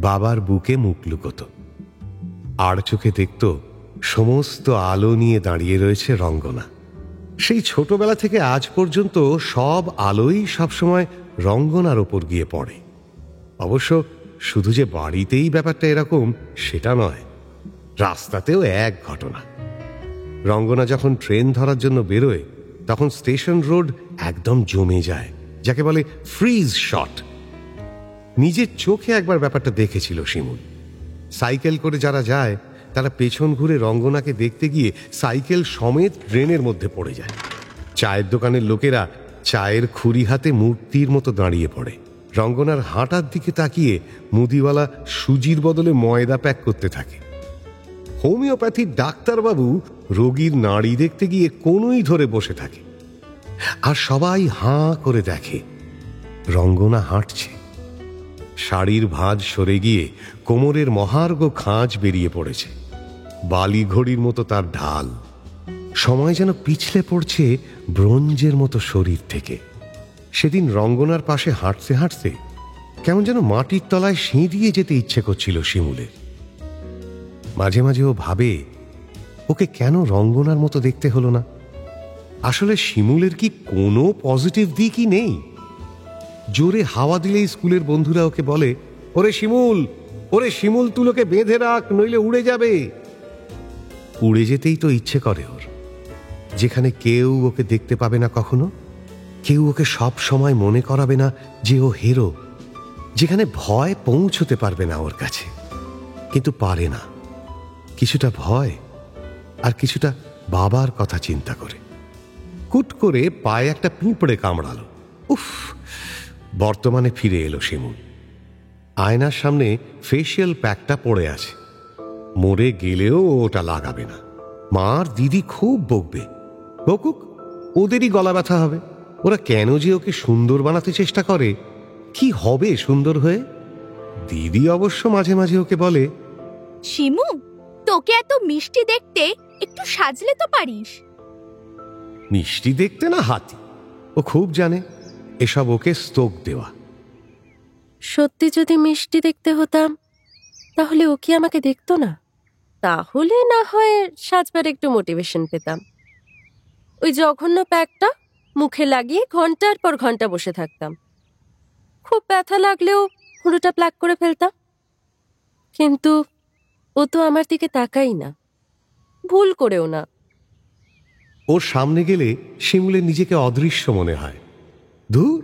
বাবার বুকে মুখ লুকোতো। আর চোখে দেখত সমস্ত আলো নিয়ে দাঁড়িয়ে রয়েছে রঙ্গনা। সেই ছোটবেলা থেকে আজ পর্যন্ত সব আলোই সবসময় রঙ্গনার ওপর গিয়ে পড়ে। অবশ্য শুধু যে বাড়িতেই ব্যাপারটা এরকম সেটা নয়, রাস্তাতেও এক ঘটনা। রঙ্গনা যখন ট্রেন ধরার জন্য বেরোয় তখন স্টেশন রোড একদম জমে যায়, যাকে বলে ফ্রিজ শট। নিজের চোখে একবার ব্যাপারটা দেখেছিল শিমুল। সাইকেল করে যারা যায় তারা পেছন ঘুরে রঙ্গনাকে দেখতে গিয়ে সাইকেল সমেত ড্রেনের মধ্যে পড়ে যায়। চায়ের দোকানের লোকেরা চায়ের খুরি হাতে মূর্তির মতো দাঁড়িয়ে পড়ে। রঙ্গনার হাঁটার দিকে তাকিয়ে মুদিওয়ালা সুজির বদলে ময়দা প্যাক করতে থাকে। হোমিওপ্যাথির ডাক্তারবাবু রোগীর নাড়ি দেখতে গিয়ে কোনোই ধরে বসে থাকে, আর সবাই হাঁ করে দেখে রঙ্গনা হাঁটছে। শাড়ির ভাঁজ সরে গিয়ে কোমরের মহার্ঘ খাঁজ বেরিয়ে পড়েছে, বালি ঘড়ির মতো তার ঢাল। সময় যেন পিছলে পড়ছে ব্রোঞ্জের মতো শরীর থেকে। সেদিন রঙ্গনার পাশে হাঁটতে হাঁটতে কেমন যেন মাটির তলায় সিঁধিয়ে যেতে ইচ্ছে করছিল শিমুলের। মাঝে মাঝে ও ভাবে, ওকে কেন রঙ্গনার মতো দেখতে হলো না? আসলে শিমুলের কি কোনো পজিটিভ দিকই নেই? জোরে হাওয়া দিলেই স্কুলের বন্ধুরা ওকে বলে, ওরে শিমুল, ওরে শিমুল, তুই ওকে বেঁধে রাখ, নইলে উড়ে যাবে। উড়ে যেতেই তো ইচ্ছে করে ওর, যেখানে কেউ ওকে দেখতে পাবে না কখনো, কেউ ওকে সব সময় মনে করাবে না যে ও হিরো, যেখানে ভয় পৌঁছতে পারবে না ওর কাছে। কিন্তু পারে না, কিছুটা ভয় আর কিছুটা বাবার কথা চিন্তা করে। কুট করে পায়ে একটা পিঁপড়ে কামড়ালো। উফ! বর্তমানে ফিরে এলো শিমুল। আয়নার সামনে ফেসিয়াল প্যাকটা পড়ে আছে। মরে গেলেও ওটা লাগাবে না। মার দিদি খুব বকবে। বকুক, ওদেরই গলা ব্যথা হবে। ওরা কেন যে ওকে সুন্দর বানাতে চেষ্টা করে, কি হবে সুন্দর হয়ে? দিদি অবশ্য মাঝে মাঝে ওকে বলে, শিমু, তোকে এত মিষ্টি দেখতে, একটু সাজলে তো পারিস। মিষ্টি দেখতে না হাতি, ও খুব জানে এসব ওকে স্তোক দেওয়া। সত্যি যদি মিষ্টি দেখতে হতাম তাহলে ও কি আমাকে দেখতো না? তাহলে না হয় সাজবার একটু মোটিভেশন পেতাম। ওই জঘন্য প্যাকটা মুখে লাগিয়ে ঘন্টার পর ঘন্টা বসে থাকতাম। খুব ব্যথা লাগলেও হুড়োটা প্লাক করে ফেলতাম। কিন্তু ও তো আমার দিকে তাকাই না, ভুল করেও না। ওর সামনে গেলে শিমুলের নিজেকে অদৃশ্য মনে হয়। ধুর,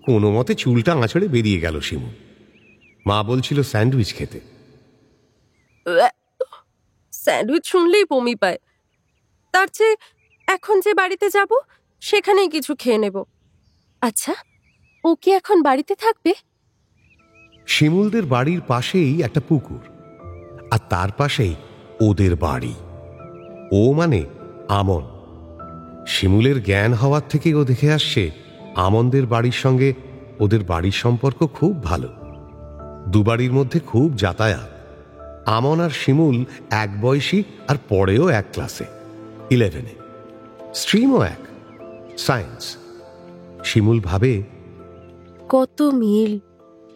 কোনো মতে চুলটা আঁচড়ে বেরিয়ে গেল শিমুল। মা বলছিল স্যান্ডউইচ খেতে। স্যান্ডউইচ শুনলেই বমি পায়। তার চেয়ে এখন যে বাড়িতে যাব সেখানেই কিছু খেয়ে নেব। আচ্ছা, ও কি এখন বাড়িতে থাকবে? শিমুলদের বাড়ির পাশেই একটা পুকুর, আর তার পাশেই ওদের বাড়ি। ও মানে আমন। শিমুলের জ্ঞান হওয়ার থেকে ও দেখে আসছে আমনদের বাড়ির সঙ্গে ওদের বাড়ির সম্পর্ক খুব ভালো। দুবাড়ির মধ্যে খুব যাতায়াত। আমন আর শিমুল এক বয়সী, আর পরেও এক ক্লাসে, 11-এ। স্ট্রিমও এক, সায়েন্স। শিমুল ভাবে, কত মিল,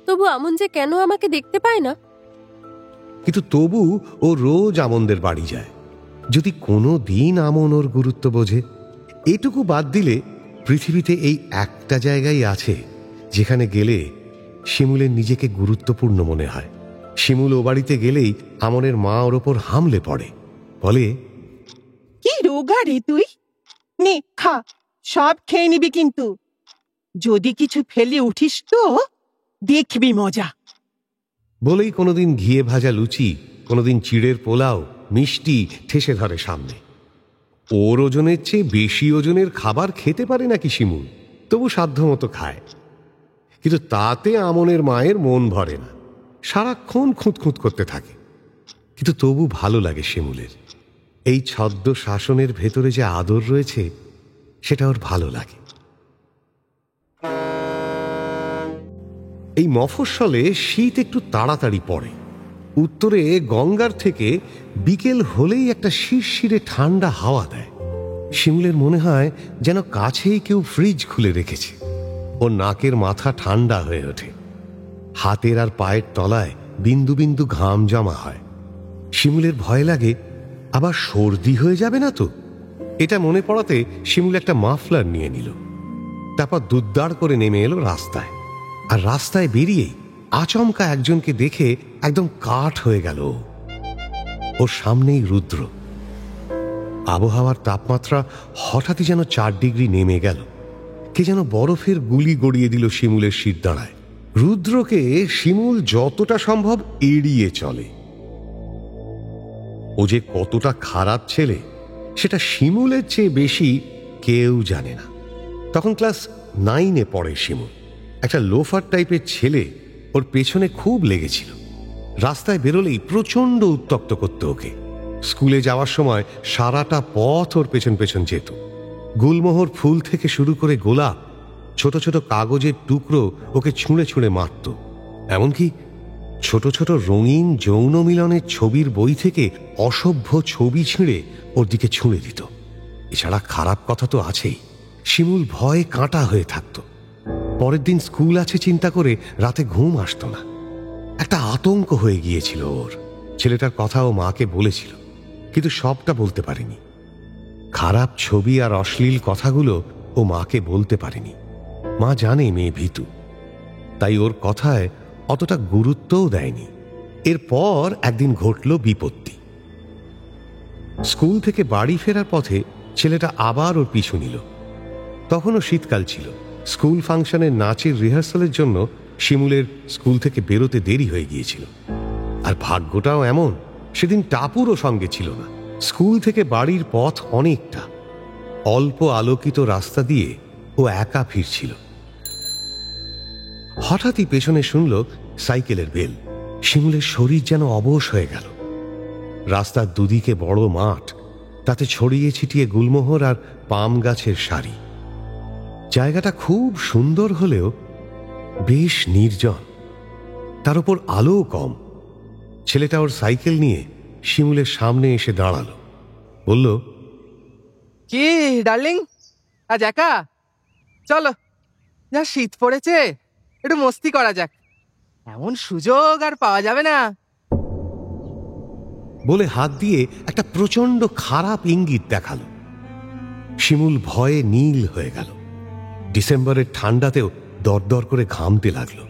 তবু আমন যে কেন আমাকে দেখতে পায় না? কিন্তু তবু ও রোজ আমনদের বাড়ি যায়। যদি কোনো দিন আমন ওর গুরুত্ব বোঝে। এটুকু বাদ দিলে পৃথিবীতে এই একটা জায়গায় আছে যেখানে গেলে শিমুলের নিজেকে গুরুত্বপূর্ণ মনে হয়। শিমুল ও বাড়িতে গেলেই আমনের মা ওর ওপর হামলে পড়ে, বলে, কি রোগা রে তুই? নে খা, সব খেয়ে নিবি কিন্তু যদি কিছু ফেলে উঠিস তো দেখবি মজা। বলেই কোনোদিন ঘিয়ে ভাজা লুচি, কোনোদিন চিড়ের পোলাও, মিষ্টি ঠেসে ধরে সামনে। ওর ওজনের চেয়ে বেশি ওজনের খাবার খেতে পারে নাকি শিমুল, তবু সাধ্যমতো খায়। কিন্তু তাতে আমনের মায়ের মন ভরে না, সারাক্ষণ খুঁতখুঁত করতে থাকে। কিন্তু তবু ভালো লাগে শিমুলের। এই ছদ্ম শাসনের ভেতরে যে আদর রয়েছে সেটা ওর ভালো লাগে। এই মফস্বলে শীত একটু তাড়াতাড়ি পড়ে। উত্তরে গঙ্গার থেকে বিকেল হলেই একটা শিরশিরে ঠান্ডা হাওয়া দেয়। শিমুলের মনে হয় যেন কাছেই কেউ ফ্রিজ খুলে রেখেছে। ওর নাকের মাথা ঠান্ডা হয়ে ওঠে, হাতের আর পায়ের তলায় বিন্দু বিন্দু ঘাম জমা হয়। শিমুলের ভয় লাগে আবার সর্দি হয়ে যাবে না তো। এটা মনে পড়াতে শিমুল একটা মাফলার নিয়ে নিল। তারপর দুদ্দার করে নেমে এলো রাস্তায়। আর রাস্তায় বেরিয়েই আচমকা একজনকে দেখে একদম কাঠ হয়ে গেল। ওর সামনেই রুদ্র। আবহাওয়ার তাপমাত্রা হঠাৎই যেন 4 ডিগ্রি নেমে গেল। কে যেন বরফের গুলি গড়িয়ে দিল শিমুলের শিরদাঁড়ায়। রুদ্রকে শিমুল যতটা সম্ভব এড়িয়ে চলে। ও যে কতটা খারাপ ছেলে সেটা শিমুলের চেয়ে বেশি কেউ জানে না। তখন ক্লাস 9-এ পড়ে শিমুল। একটা লোফার টাইপের ছেলে ওর পেছনে খুব লেগেছিল। রাস্তায় বেরোলেই প্রচণ্ড উত্তক্ত করত ওকে। স্কুলে যাওয়ার সময় সারাটা পথ ওর পেছন পেছন যেত। গুলমোহর ফুল থেকে শুরু করে গোলাপ, ছোট ছোট কাগজের টুকরো ওকে ছুঁড়ে ছুঁড়ে মারত। এমনকি ছোট ছোট রঙিন যৌন মিলনের ছবির বই থেকে অসভ্য ছবি ছিঁড়ে ওর দিকে ছুঁড়ে দিত। এছাড়া খারাপ কথা তো আছেই। শিমুল ভয়ে কাঁটা হয়ে থাকত। পরের দিন স্কুল আছে চিন্তা করে রাতে ঘুম আসতো না। একটা আতঙ্ক হয়ে গিয়েছিল ওর। ছেলেটার কথা ও মাকে বলেছিল, কিন্তু সবটা বলতে পারেনি। খারাপ ছবি আর অশ্লীল কথাগুলো ও মাকে বলতে পারেনি। মা জানে মেয়ে ভীতু, তাই ওর কথায় অতটা গুরুত্বও দেয়নি। এরপর একদিন ঘটল বিপত্তি। স্কুল থেকে বাড়ি ফেরার পথে ছেলেটা আবার ওর পিছু নিল। তখনও শীতকাল ছিল। স্কুল ফাংশনের নাচের রিহার্সালের জন্য শিমুলের স্কুল থেকে বেরোতে দেরি হয়ে গিয়েছিল। আর ভাগ্যটাও এমন, সেদিন টাপুরও সঙ্গে ছিল না। স্কুল থেকে বাড়ির পথ অনেকটা। অল্প আলোকিত রাস্তা দিয়ে ও একা ফিরছিল। হঠাৎই পেছনে শুনল সাইকেলের বেল। শিমুলের শরীর যেন অবশ হয়ে গেল। রাস্তার দুদিকে বড় মাঠ, তাতে ছড়িয়ে ছিটিয়ে গুলমোহর আর পাম গাছের সারি। জায়গাটা খুব সুন্দর হলেও বেশ নির্জন, তার উপর আলোও কম। ছেলেটা ওর সাইকেল নিয়ে শিমুলের সামনে এসে দাঁড়ালো। বলল, কি ডার্লিং, আজ একা? চলো, যা শীত পড়েছে একটু মস্তি করা যাক। এমন সুযোগ আর পাওয়া যাবে না। বলে হাত দিয়ে একটা প্রচন্ড খারাপ ইঙ্গিত দেখালো। শিমুল ভয়ে নীল হয়ে গেল। ডিসেম্বরের ঠান্ডাতেও দরদর করে ঘামতে লাগলো।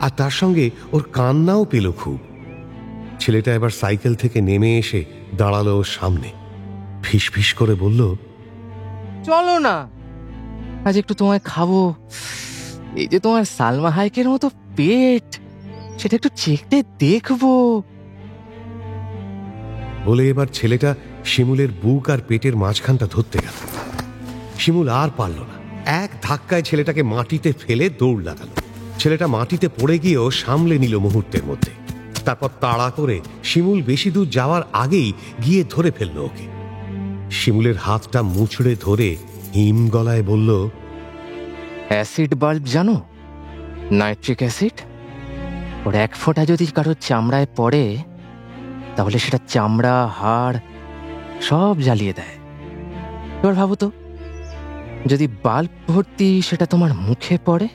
আর তার সঙ্গে ওর কান্নাও পেল খুব। ছেলেটা এবার সাইকেল থেকে নেমে এসে দাঁড়ালো ওর সামনে। ফিসফিস করে বলল, চলো না, আজ একটু তোমায় খাবো। এই যে তোমার সালমা হাইকের মতো পেট, সেটা একটু চেখে দেখবো। বলে এবার ছেলেটা শিমুলের বুক আর পেটের মাঝখানটা ধরতে গেল। শিমুল আর পারল না। এক ধাক্কায় ছেলেটাকে মাটিতে ফেলে দৌড় লাগালো। ছেলেটা মাটিতে পড়ে গিয়েও সামলে নিল মুহূর্তের মধ্যে। তারপর তাড়া করে শিমুল বেশি দূর যাওয়ার আগেই গিয়ে ধরে ফেলল ওকে। শিমুলের হাতটা মুচড়ে ধরে হিম গলায় বলল, অ্যাসিড বাল্ব জানো? Nitric acid. ওর 1 ফোঁটা যদি কারোর চামড়ায় পড়ে, তাহলে সেটা চামড়া, হাড় সব জ্বালিয়ে দেয়। এবার ভাবো তো, যদি বাল্ব ভর্তি সেটা তোমার মুখে পড়ে,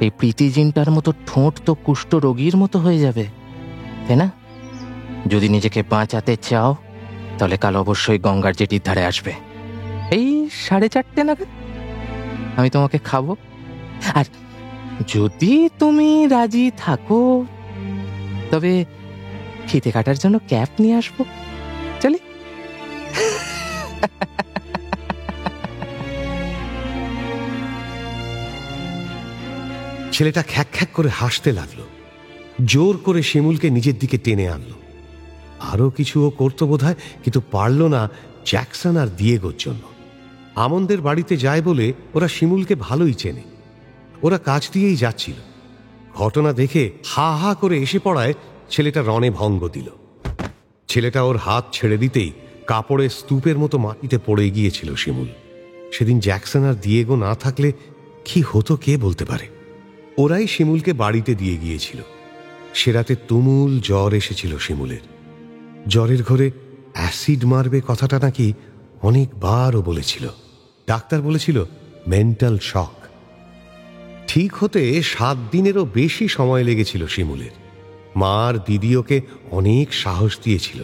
এই প্রীতিজিনটার মতো ঠোঁট তো কুষ্ঠ রোগীর মতো হয়ে যাবে, তাই না? যদি নিজেকে বাঁচাতে চাও, তাহলে কাল অবশ্যই গঙ্গার জেটির ধারে আসবে। এই 4:30 নাগাদ আমি তোমাকে খাবো। আর যদি তুমি রাজি থাকো, তবে ফিতে কাটার জন্য ক্যাপ নিয়ে আসবো। চলি। ছেলেটা খ্যাক খ্যাক করে হাসতে লাগলো, জোর করে শিমুলকে নিজের দিকে টেনে আনলো। আরো কিছু ও করতো বোধহয়, কিন্তু পারল না জ্যাকসন আর দিয়েগোর জন্য। আমনদের বাড়িতে যায় বলে ওরা শিমুলকে ভালোই চেনে। ওরা কাজ দিয়েই যাচ্ছিল। ঘটনা দেখে হা হা করে এসে পড়ায় ছেলেটা রণে ভঙ্গ দিল। ছেলেটা ওর হাত ছেড়ে দিতেই কাপড়ের স্তূপের মতো মাটিতে পড়ে গিয়েছিল শিমুল। সেদিন জ্যাকসন আর দিয়েগো না থাকলে কি হতো কে বলতে পারে। ওরাই শিমুলকে বাড়িতে দিয়ে গিয়েছিল। সে রাতে তুমুল জ্বর এসেছিল শিমুলের। জ্বরের ঘরে অ্যাসিড মারবে কথাটা নাকি অনেকবারও বলেছিল। ডাক্তার বলেছিল মেন্টাল শক। ঠিক হতে 7 দিনেরও বেশি সময় লেগেছিল শিমুলের। মা আর দিদি ওকে অনেক সাহস দিয়েছিল,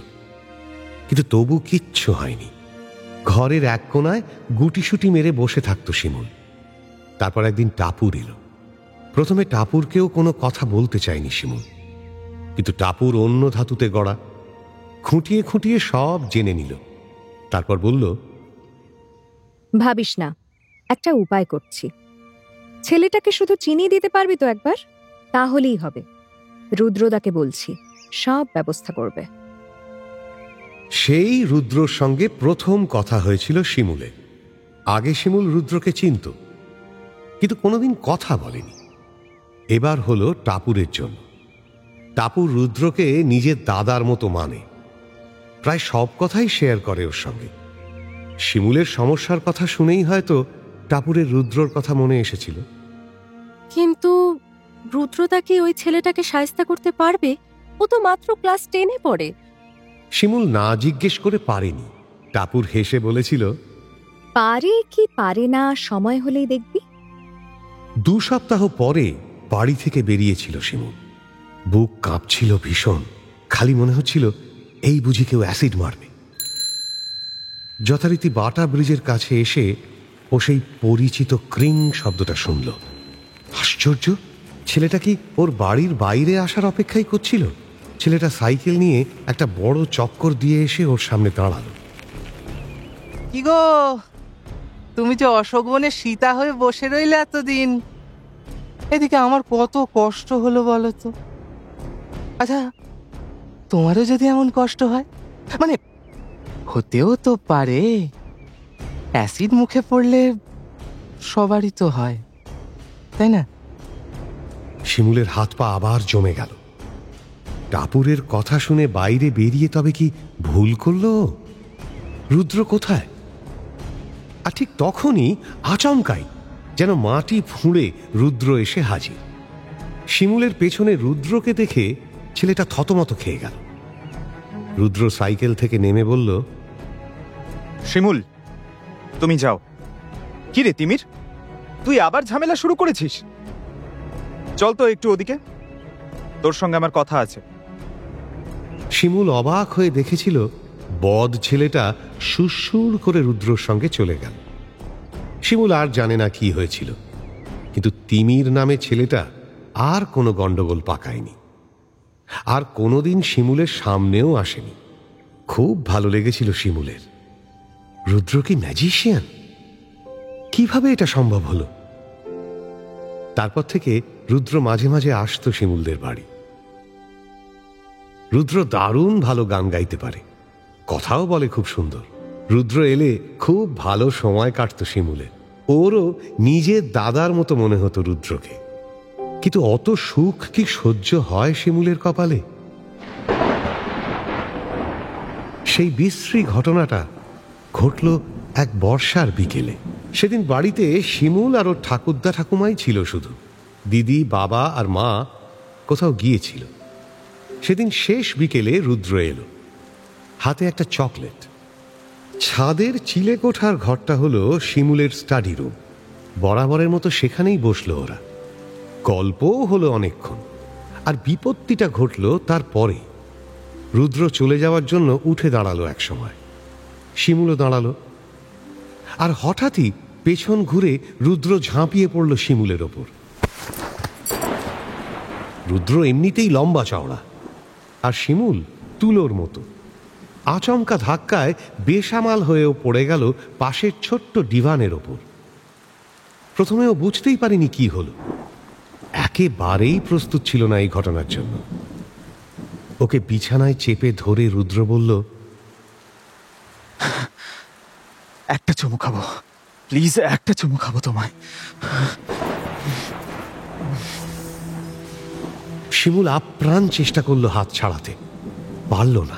কিন্তু তবু কিচ্ছু হয়নি। ঘরের এক কোনায় গুটিসুটি মেরে বসে থাকতো শিমুল। তারপর একদিন টাপুর এলো। প্রথমে টাপুরকেও কোনো কথা বলতে চায়নি শিমুল, কিন্তু টাপুর অন্য ধাতুতে গড়া। খুঁটিয়ে খুঁটিয়ে সব জেনে নিল। তারপর বলল, ভাবিস না, একটা উপায় করছি। ছেলেটাকে শুধু চিনি দিতে পারবি তো একবার? তাহলেই হবে। রুদ্রদাকে বলছি, সব ব্যবস্থা করবে। সেই রুদ্রর সঙ্গে প্রথম কথা হয়েছিল শিমুলে। আগে শিমুল রুদ্রকে চিনত, কিন্তু কোনোদিন কথা বলেনি। এবার হলো টাপুরের জন্য। টাপুর রুদ্রকে নিজের দাদার মতো মানে, প্রায় সব কথাই শেয়ার করে ওর সঙ্গে। শিমুলের সমস্যার কথা শুনেই হয়তো টাপুরের রুদ্রর কথা মনে এসেছিল। কিন্তু রুদ্রদা কি ওই ছেলেটাকে শায়েস্তা করতে পারবে? ও তো মাত্র ক্লাস 10-এ পড়ে। শিমুল না জিজ্ঞেস করে পারেনি। টাপুর হেসে বলেছিল, পারে কি পারে না সময় হলেই দেখবি। 2 সপ্তাহ পরে বাড়ি থেকে বেরিয়েছিল শিমুল। বুক কাঁপছিল ভীষণ। খালি মনে হচ্ছিল এই বুঝি কেউ অ্যাসিড মারবে। যথারীতি বাটা ব্রিজের কাছে এসে ও সেই পরিচিত ক্রিং শব্দটা শুনল। আশ্চর্য, ছেলেটা কি ওর বাড়ির বাইরে আসার অপেক্ষাই করছিল? ছেলেটা সাইকেল নিয়ে একটা বড় চক্কর দিয়ে এসে ওর সামনে দাঁড়ালো। কি গো, তুমি যে অশোক বনে সীতা হয়ে বসে রইলে এতদিন, এদিকে আমার কত কষ্ট হলো বলো তো। আচ্ছা, তোমারও যদি এমন কষ্ট হয়, মানে হতেও তো পারে, অ্যাসিড মুখে পড়লে সবারই তো হয়, তাই না? শিমুলের হাত পা আবার জমে গেল। টাপুরের কথা শুনে বাইরে বেরিয়ে তবে কি ভুল করল? রুদ্র কোথায়? আর ঠিক তখনই আচমকাই যেন মাটি ফুঁড়ে রুদ্র এসে হাজির। শিমুলের পেছনে রুদ্রকে দেখে ছেলেটা থতমত খেয়ে গেল। রুদ্র সাইকেল থেকে নেমে বলল, শিমুল, তুমি যাও। কি রে তিমির, তুই আবার ঝামেলা শুরু করেছিস? চল তো একটু ওদিকে, তোর সঙ্গে আমার কথা আছে। শিমুল অবাক হয়ে দেখেছিল বদ ছেলেটা সুরসুর করে রুদ্রর সঙ্গে চলে গেল। শিমুল আর জানে না কি হয়েছিল, কিন্তু তিমির নামে ছেলেটা আর কোনো গন্ডগোল পাকায়নি। আর কোনোদিন শিমুলের সামনেও আসেনি। খুব ভালো লেগেছিল শিমুলের। রুদ্র কি ম্যাজিশিয়ান? কিভাবে এটা সম্ভব হলো? তারপর থেকে রুদ্র মাঝে মাঝে আসতো শিমুলদের বাড়ি। রুদ্র দারুণ ভালো গান গাইতে পারে, কথাও বলে খুব সুন্দর। রুদ্র এলে খুব ভালো সময় কাটত শিমুলের। ওরও নিজের দাদার মতো মনে হতো রুদ্রকে। কিন্তু অত সুখ কি সহ্য হয় শিমুলের কপালে? সেই বিশ্রী ঘটনাটা ঘটল এক বর্ষার বিকেলে। সেদিন বাড়িতে শিমুল আর ওর ঠাকুরদা ঠাকুমাই ছিল শুধু। দিদি, বাবা আর মা কোথাও গিয়েছিল। সেদিন শেষ বিকেলে রুদ্র এলো, হাতে একটা চকলেট। ছাদের চিলে কোঠার ঘরটা হলো শিমুলের স্টাডি রুম। বরাবরের মতো সেখানেই বসলো ওরা। গল্পও হলো অনেকক্ষণ। আর বিপত্তিটা ঘটল তারপরে। রুদ্র চলে যাওয়ার জন্য উঠে দাঁড়ালো এক সময়। শিমুলও দাঁড়ালো। আর হঠাৎই পেছন ঘুরে রুদ্র ঝাঁপিয়ে পড়ল শিমুলের ওপর। রুদ্র এমনিতেই লম্বা চওড়া, আর শিমুল তুলোর মতো। আচমকা ধাক্কায় বেসামাল হয়েও পড়ে গেল পাশের ছোট্ট ডিভানের ওপর। প্রথমে ও বুঝতেই পারেনি কি হলো। একেবারেই প্রস্তুত ছিল না এই ঘটনার জন্য। ওকে বিছানায় চেপে ধরে রুদ্র বলল, একটা চুমু খাবো প্লিজ, একটা চুমু খাবো তোমায়। শিমুল আপ্রাণ চেষ্টা করলো হাত ছাড়াতে, পারল না।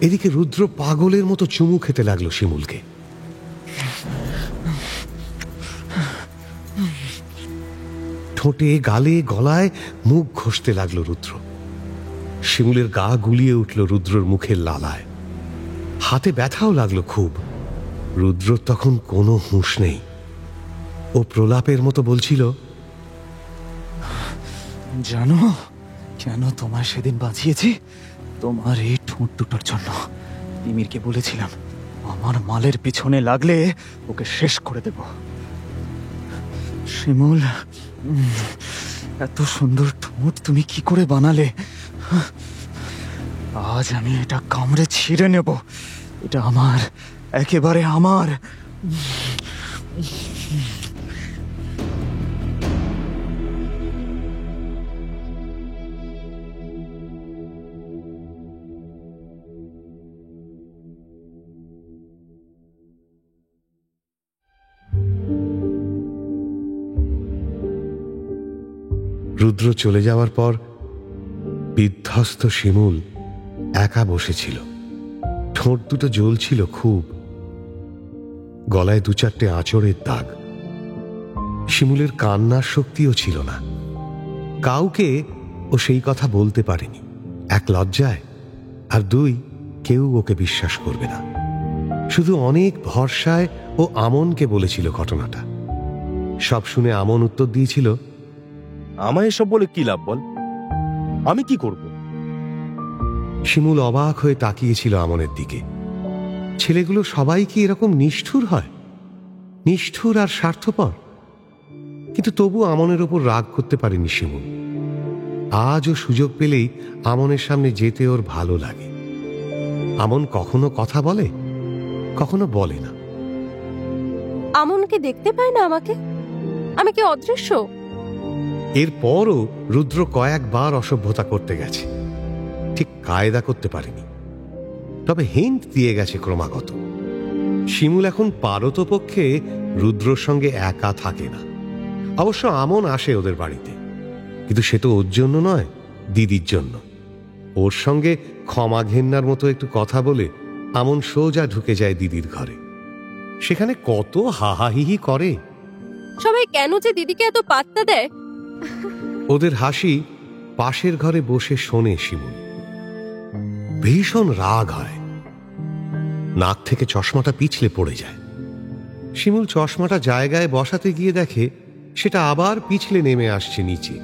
এদিকে রুদ্র পাগলের মতো চুমু খেতে লাগলো শিমুলকে। ঠোঁটে, গালে, গলায় মুখ ঘষতে লাগলো রুদ্র। শিমুলের গা গুলিয়ে উঠল রুদ্রর মুখের লালায়। হাতে ব্যথাও লাগলো খুব। রুদ্র তখন কোনো হুঁশ নেই। ও প্রলাপের মতো বলছিল, জানো কেন তোমায় সেদিন বাঁচিয়েছি? তোমার এই ঠোঁট দুটোর জন্য। তিমিরকে বলেছিলাম আমার মালের পিছনে লাগলে ওকে শেষ করে দেব। শিমুল, এত সুন্দর ঠোঁট তুমি কি করে বানালে? আজ আমি এটা কামড়ে ছিঁড়ে নেব। এটা আমার, একেবারে আমার। রুদ্র চলে যাওয়ার পর বিধ্বস্ত শিমুল একা বসেছিল। ঠোঁট দুটো জ্বলছিল খুব, গলায় দু চারটে আঁচড়ের দাগ। শিমুলের কান্নার শক্তিও ছিল না। কাউকে ও সেই কথা বলতে পারেনি, এক লজ্জায়, আর দুই কেউ ওকে বিশ্বাস করবে না। শুধু অনেক ভরসায় ও আমনকে বলেছিল ঘটনাটা। সব শুনে আমন উত্তর দিয়েছিল, আমায় এসব বলে কি লাভ বল, আমি কি করব? শিমুল অবাক হয়ে তাকিয়েছিল আমনের দিকে। ছেলেগুলো সবাই কি এরকম নিষ্ঠুর হয়? নিষ্ঠুর আর স্বার্থপর? কিন্তু তবু আমনের ওপর রাগ করতে পারেনি শিমুল। আজও সুযোগ পেলেই আমনের সামনে যেতে ওর ভালো লাগে। আমন কখনো কথা বলে, কখনো বলে না। আমনকে দেখতে পায় না আমাকে? আমি কি অদৃশ্য? এরপরও রুদ্র কয়েকবার অসভ্যতা করতে গেছে, ঠিক কায়দা করতে পারেনি। তবে হিন্ট দিয়ে গেছে ক্রমাগত। শিমুল এখন পারতপক্ষে রুদ্রর সঙ্গে একা থাকে না। অবশ্য আমন আসে ওদের বাড়িতে, কিন্তু সে তো ওর জন্য নয়, দিদির জন্য। ওর সঙ্গে ক্ষমা ঘেন্নার মতো একটু কথা বলে আমন সোজা ঢুকে যায় দিদির ঘরে। সেখানে কত হাহাহিহি করে। সবাই কেন যে দিদিকে এত পাত্তা দেয়? ওদের হাসি পাশের ঘরে বসে শোনে শিমুল। ভীষণ রাগ হয়, নাক থেকে চশমাটা পিছলে পড়ে যায়। শিমুল চশমাটা জায়গায় বসাতে গিয়ে দেখে সেটা আবার পিছলে নেমে আসছে নিচে।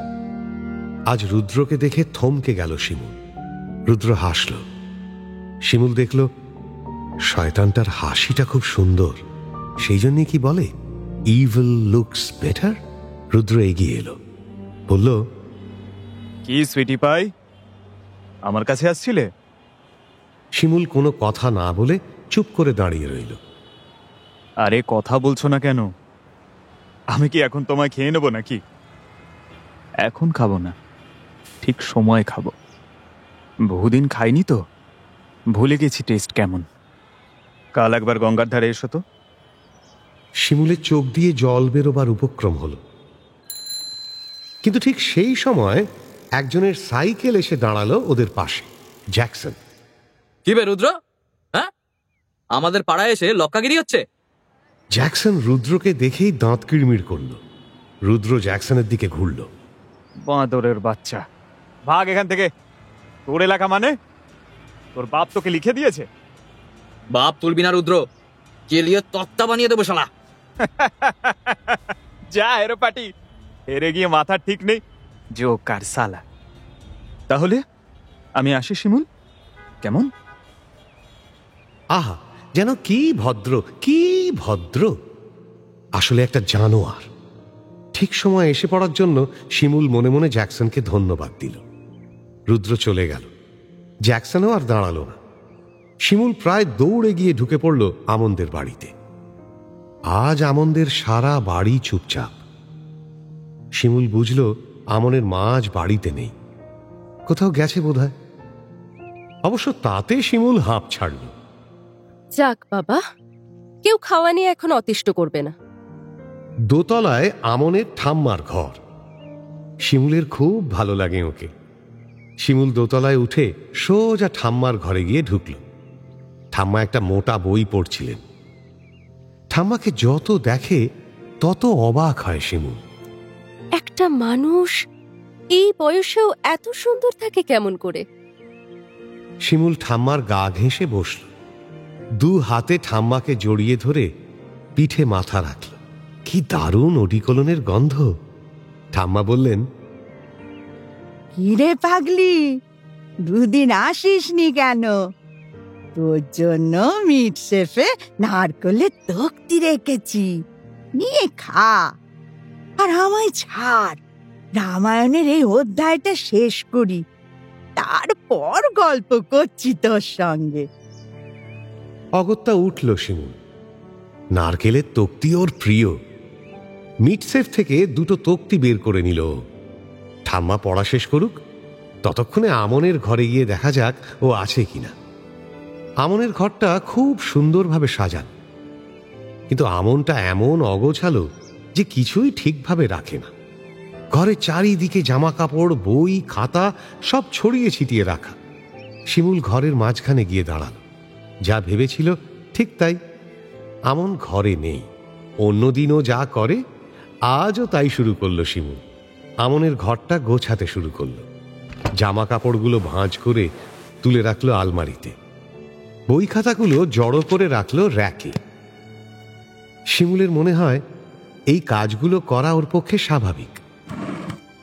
আজ রুদ্রকে দেখে থমকে গেল শিমুল। রুদ্র হাসল। শিমুল দেখল শয়তানটার হাসিটা খুব সুন্দর, সেই জন্যে কি বলে ইভিল লুকস বেটার। রুদ্র এগিয়ে এলো, বলল, কি সুইটি পাই, আমার কাছে আসছিলে? শিমুল কোনো কথা না বলে চুপ করে দাঁড়িয়ে রইল। আরে কথা বলছো না কেন? আমি কি এখন তোমায় খেয়ে নেবো নাকি? এখন খাবো না, ঠিক সময় খাবো। বহুদিন খাইনি তো, ভুলে গেছি টেস্ট কেমন। কাল একবার গঙ্গার ধারে এসো তো। শিমুলের চোখ দিয়ে জল বেরোবার উপক্রম হলো, কিন্তু ঠিক সেই সময় একজনের সাইকেল এসে দাঁড়ালো ওদের পাশে। জ্যাকসন। কি বে রুদ্র, হ্যাঁ আমাদের পাড়ায় এসে লক্কাগিরি হচ্ছে? জ্যাকসন রুদ্রকে দেখেই দাঁত কিড়মিড় করল। রুদ্র জ্যাকসনের দিকে ঘুরল। বাঁদরের বাচ্চা, ভাগ এখান থেকে। তোর এলাকা মানে? তোর বাপ তোকে লিখে দিয়েছে? বাপ তুলবি না রুদ্র, কেলিয়ে তক্তা বানিয়ে দেবো শালা। যা হেরো পাটি, হেরে গিয়ে মাথা ঠিক নেই, জোকার সালা। তাহলে আমি আসি শিমুল, কেমন? আহা, যেন কি ভদ্র, কি ভদ্র। আসলে একটা জানোয়ার। ঠিক সময় এসে পড়ার জন্য শিমুল মনে মনে জ্যাকসনকে ধন্যবাদ দিল। রুদ্র চলে গেল। জ্যাকসনও আর দাঁড়ালো না। শিমুল প্রায় দৌড়ে গিয়ে ঢুকে পড়ল আমনদের বাড়িতে। আজ আমনদের সারা বাড়ি চুপচাপ। শিমুল বুঝল আমনের মা আজ বাড়িতে নেই, কোথাও গেছে বোধহয়। অবশ্য তাতে শিমুল হাঁপ ছাড়ল। যাক বাবা, কেউ খাওয়া নিয়ে এখন অতিষ্ঠ করবে না। দোতলায় আমনের ঠাম্মার ঘর। শিমুলের খুব ভালো লাগে ওকে। শিমুল দোতলায় উঠে সোজা ঠাম্মার ঘরে গিয়ে ঢুকল। ঠাম্মা একটা মোটা বই পড়ছিলেন। ঠাম্মাকে যত দেখে তত অবাক হয় শিমুল। একটা মানুষ এই বয়সেও এত সুন্দর থাকে কেমন করে? শিমুল ঠাম্মার গা ঘেঁষে বসল, দু হাতে ঠাম্মাকে জড়িয়ে ধরে পিঠে মাথা রাখল। কি দারুণ অডিকলনের গন্ধ! ঠাম্মা বললেন, কিরে পাগলি, দুদিন আসিসনি কেন? তোর জন্য মিট শেফে নারকলের তক্তি রেখেছি, নিয়ে খা। আর আমায় ছাড়, রামায়ণের এই অধ্যায়টা শেষ করি, তারপর গল্প করছি তোর সঙ্গে। অগত্যা উঠল শিমুল। নারকেলের তক্তি ওর প্রিয়। মিটসেফ থেকে দুটো তক্তি বের করে নিল। ঠাম্মা পড়া শেষ করুক, ততক্ষণে আমনের ঘরে গিয়ে দেখা যাক ও আছে কিনা। আমনের ঘরটা খুব সুন্দরভাবে সাজানো, কিন্তু আমনটা এমন অগোছালো যে কিছুই ঠিকভাবে রাখে না। ঘরে চারিদিকে জামা কাপড়, বই, খাতা সব ছড়িয়ে ছিটিয়ে রাখা। শিমুল ঘরের মাঝখানে গিয়ে দাঁড়াল। যা ভেবেছিল ঠিক তাই, আমন ঘরে নেই। অন্যদিনও যা করে আজও তাই শুরু করলো শিমুল। আমনের ঘরটা গোছাতে শুরু করলো। জামা কাপড়গুলো ভাঁজ করে তুলে রাখলো আলমারিতে, বই খাতাগুলো জড়ো করে রাখলো র্যাকে। শিমুলের মনে হয় এই কাজগুলো করা ওর পক্ষে স্বাভাবিক।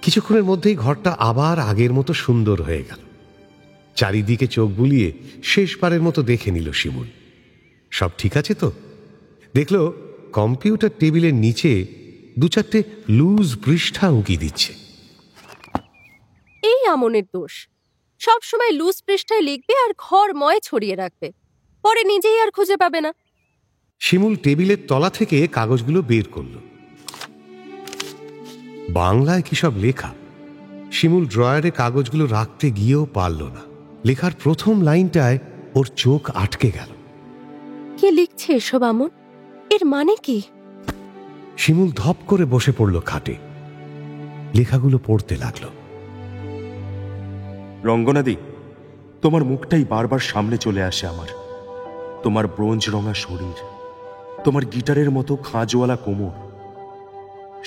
কিছুক্ষণের মধ্যেই ঘরটা আবার আগের মতো সুন্দর হয়ে গেল। চারিদিকে চোখ বুলিয়ে শেষবারের মতো দেখে নিল শিমুল, সব ঠিক আছে তো। দেখল কম্পিউটার টেবিলের নিচে দু চারটে লুজ পৃষ্ঠা উঁকি দিচ্ছে। এই আমনের দোষ, সব সময় লুজ পৃষ্ঠায় লিখবে আর ঘরময় ছড়িয়ে রাখবে, পরে নিজেই আর খুঁজে পাবে না। শিমুল টেবিলের তলা থেকে কাগজগুলো বের করল। বাংলায় কি সব লেখা! শিমুল ড্রয়ারে কাগজগুলো রাখতে গিয়েও পারল না। লেখার প্রথম লাইনটায় ওর চোখ আটকে গেল। কি লিখছে এসব আমন? এর মানে কি? শিমুল ধপ করে বসে পড়ল খাটে, লেখাগুলো পড়তে লাগলো। রঙ্গনাদি, তোমার মুখটাই বারবার সামনে চলে আসে আমার। তোমার ব্রোঞ্জ রঙা শরীর, তোমার গিটারের মতো খাঁজওয়ালা কোমর।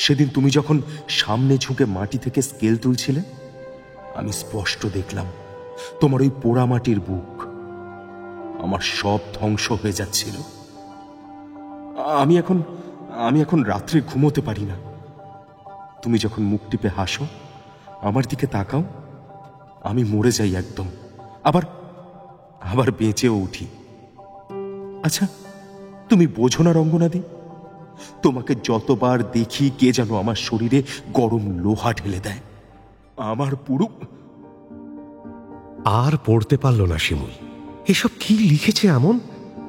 সেদিন তুমি যখন সামনে ঝুঁকে মাটি থেকে স্কেল তুলছিলে, আমি স্পষ্ট দেখলাম তোমার ওই পোড়া মাটির বুক। আমার সব ধ্বংস হয়ে যাচ্ছিল। আমি এখন রাত্রে ঘুমোতে পারি না। তুমি যখন মুখ টিপে হাসো, আমার দিকে তাকাও, আমি মরে যাই একদম, আবার বেঁচেও উঠি। আচ্ছা, তুমি বোঝো না রঙ্গনাদি, তোমাকে যতবার দেখি কে যেন আমার শরীরে গরম লোহা ঢেলে দেয়। আমার পুরো আর পড়তে পারল না শিমুল। এসব কি লিখেছে এমন?